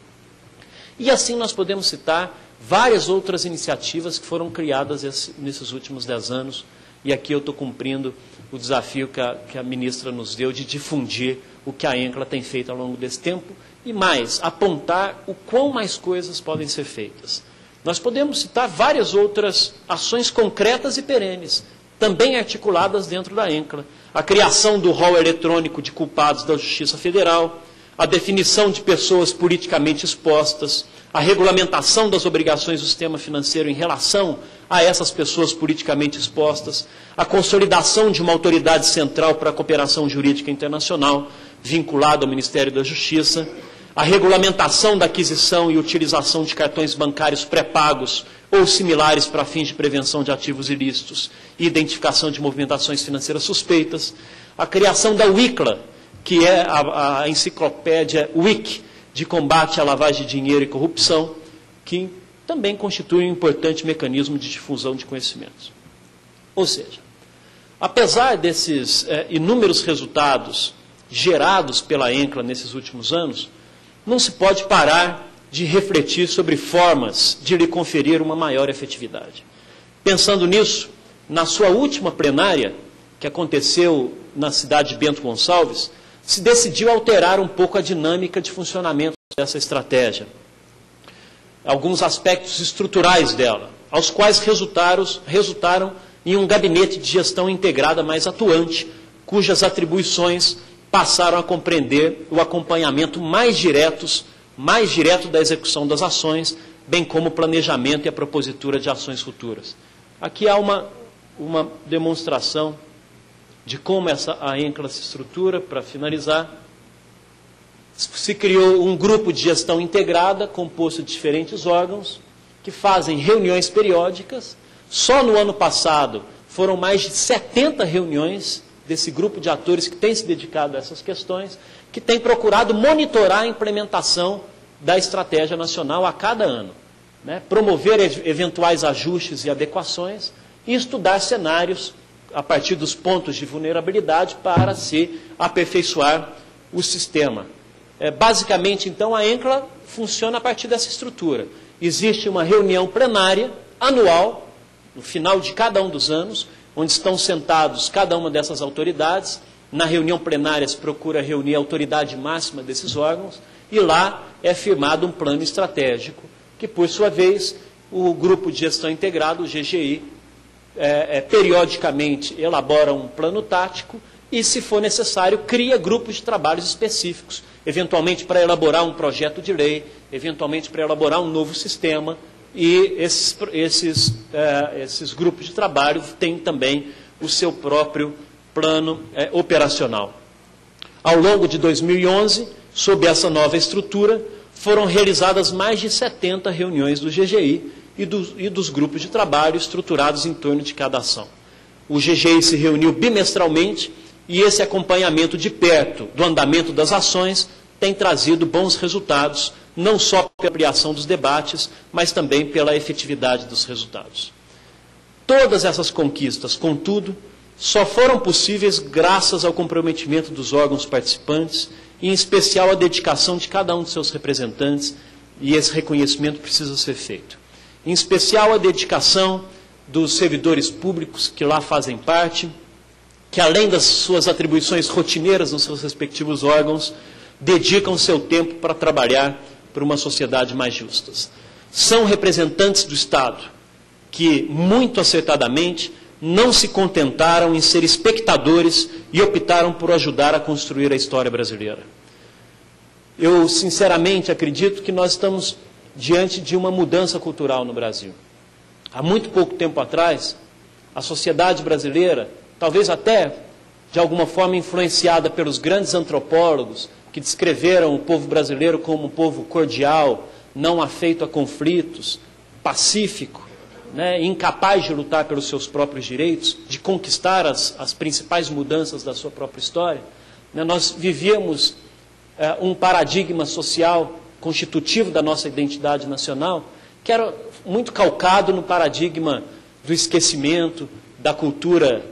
Speaker 3: E assim nós podemos citar várias outras iniciativas que foram criadas nesses últimos 10 anos, e aqui eu estou cumprindo o desafio que a ministra nos deu de difundir o que a ENCLA tem feito ao longo desse tempo, e mais, apontar o quão mais coisas podem ser feitas. Nós podemos citar várias outras ações concretas e perenes, também articuladas dentro da ENCLA. A criação do rol eletrônico de culpados da Justiça Federal, a definição de pessoas politicamente expostas, a regulamentação das obrigações do sistema financeiro em relação a essas pessoas politicamente expostas, a consolidação de uma autoridade central para a cooperação jurídica internacional, vinculada ao Ministério da Justiça, a regulamentação da aquisição e utilização de cartões bancários pré-pagos ou similares para fins de prevenção de ativos ilícitos e identificação de movimentações financeiras suspeitas, a criação da WICLA, que é a enciclopédia WIC, de combate à lavagem de dinheiro e corrupção, que também constitui um importante mecanismo de difusão de conhecimentos. Ou seja, apesar desses inúmeros resultados gerados pela ENCLA nesses últimos anos, não se pode parar de refletir sobre formas de lhe conferir uma maior efetividade. Pensando nisso, na sua última plenária, que aconteceu na cidade de Bento Gonçalves, se decidiu alterar um pouco a dinâmica de funcionamento dessa estratégia. Alguns aspectos estruturais dela, aos quais resultaram em um gabinete de gestão integrada mais atuante, cujas atribuições passaram a compreender o acompanhamento mais direto da execução das ações, bem como o planejamento e a propositura de ações futuras. Aqui há uma demonstração de como a ENCLA se estrutura. Para finalizar, se criou um grupo de gestão integrada, composto de diferentes órgãos, que fazem reuniões periódicas. Só no ano passado foram mais de 70 reuniões desse grupo de atores que tem se dedicado a essas questões, que tem procurado monitorar a implementação da estratégia nacional a cada ano, né? Promover eventuais ajustes e adequações e estudar cenários a partir dos pontos de vulnerabilidade para se aperfeiçoar o sistema. Basicamente, então, a ENCLA funciona a partir dessa estrutura. Existe uma reunião plenária anual, no final de cada um dos anos, onde estão sentados cada uma dessas autoridades. Na reunião plenária se procura reunir a autoridade máxima desses órgãos, e lá é firmado um plano estratégico, que, por sua vez, o Grupo de Gestão Integrado, o GGI, periodicamente elabora um plano tático e, se for necessário, cria grupos de trabalhos específicos, eventualmente para elaborar um projeto de lei, eventualmente para elaborar um novo sistema, e esses grupos de trabalho têm também o seu próprio plano operacional. Ao longo de 2011, sob essa nova estrutura, foram realizadas mais de 70 reuniões do GGI e dos grupos de trabalho estruturados em torno de cada ação. O GGI se reuniu bimestralmente e esse acompanhamento de perto do andamento das ações tem trazido bons resultados, não só pela ampliação dos debates, mas também pela efetividade dos resultados. Todas essas conquistas, contudo, só foram possíveis graças ao comprometimento dos órgãos participantes, e em especial a dedicação de cada um de seus representantes, e esse reconhecimento precisa ser feito. Em especial a dedicação dos servidores públicos que lá fazem parte, que além das suas atribuições rotineiras nos seus respectivos órgãos, dedicam seu tempo para trabalhar por uma sociedade mais justa. São representantes do Estado que, muito acertadamente, não se contentaram em ser espectadores e optaram por ajudar a construir a história brasileira. Eu, sinceramente, acredito que nós estamos diante de uma mudança cultural no Brasil. Há muito pouco tempo atrás, a sociedade brasileira, talvez até de alguma forma influenciada pelos grandes antropólogos que descreveram o povo brasileiro como um povo cordial, não afeito a conflitos, pacífico, né, incapaz de lutar pelos seus próprios direitos, de conquistar as principais mudanças da sua própria história, né, nós vivíamos um paradigma social constitutivo da nossa identidade nacional, que era muito calcado no paradigma do esquecimento, da cultura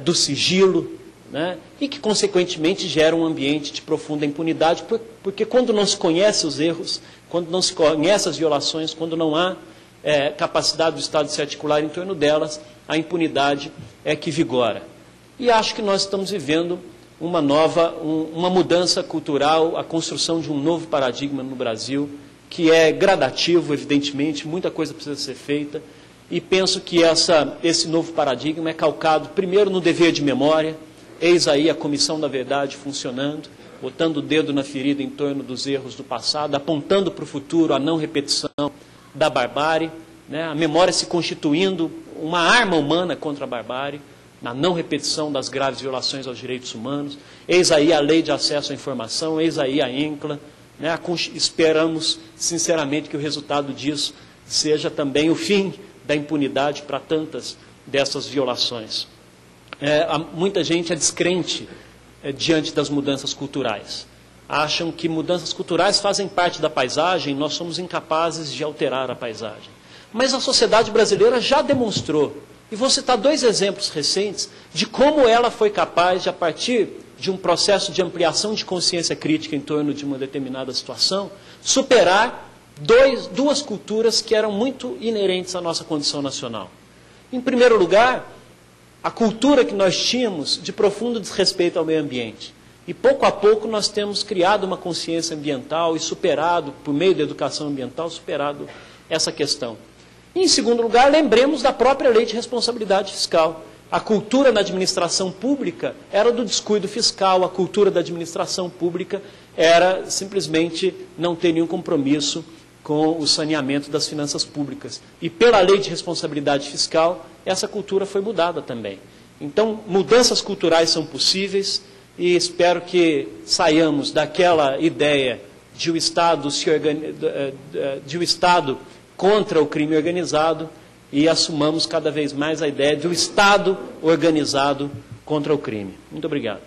Speaker 3: do sigilo, né? E que, consequentemente, gera um ambiente de profunda impunidade, porque quando não se conhece os erros, quando não se conhece as violações, quando não há capacidade do Estado de se articular em torno delas, a impunidade é que vigora. E acho que nós estamos vivendo uma mudança cultural, a construção de um novo paradigma no Brasil, que é gradativo, evidentemente, muita coisa precisa ser feita, e penso que esse novo paradigma é calcado, primeiro, no dever de memória. Eis aí a Comissão da Verdade funcionando, botando o dedo na ferida em torno dos erros do passado, apontando para o futuro a não repetição da barbárie, né? A memória se constituindo uma arma humana contra a barbárie, na não repetição das graves violações aos direitos humanos. Eis aí a Lei de Acesso à Informação, eis aí a ENCLA, né? Esperamos, sinceramente, que o resultado disso seja também o fim da impunidade para tantas dessas violações. Muita gente é descrente diante das mudanças culturais. Acham que mudanças culturais fazem parte da paisagem, nós somos incapazes de alterar a paisagem. Mas a sociedade brasileira já demonstrou, e vou citar 2 exemplos recentes, de como ela foi capaz de, a partir de um processo de ampliação de consciência crítica em torno de uma determinada situação, superar 2 culturas que eram muito inerentes à nossa condição nacional. Em primeiro lugar, a cultura que nós tínhamos de profundo desrespeito ao meio ambiente. E pouco a pouco nós temos criado uma consciência ambiental e superado, por meio da educação ambiental, superado essa questão. E, em segundo lugar, lembremos da própria Lei de Responsabilidade Fiscal. A cultura na administração pública era do descuido fiscal, a cultura da administração pública era simplesmente não ter nenhum compromisso com o saneamento das finanças públicas. E pela Lei de Responsabilidade Fiscal, essa cultura foi mudada também. Então, mudanças culturais são possíveis e espero que saiamos daquela ideia de o Estado contra o crime organizado e assumamos cada vez mais a ideia de o Estado organizado contra o crime. Muito obrigado.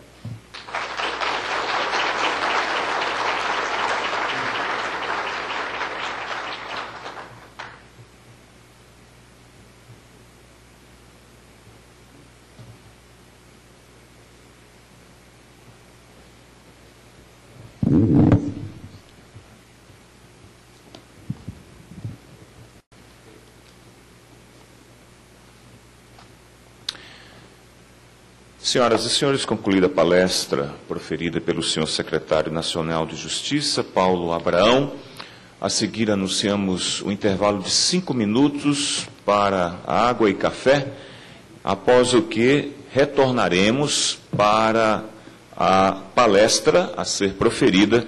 Speaker 2: Senhoras e senhores, concluída a palestra proferida pelo senhor secretário nacional de Justiça, Paulo Abraão, a seguir anunciamos o intervalo de 5 minutos para água e café, após o que retornaremos para a palestra a ser proferida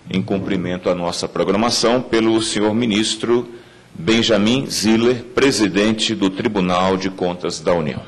Speaker 2: em cumprimento à nossa programação pelo senhor ministro Benjamin Ziller, presidente do Tribunal de Contas da União.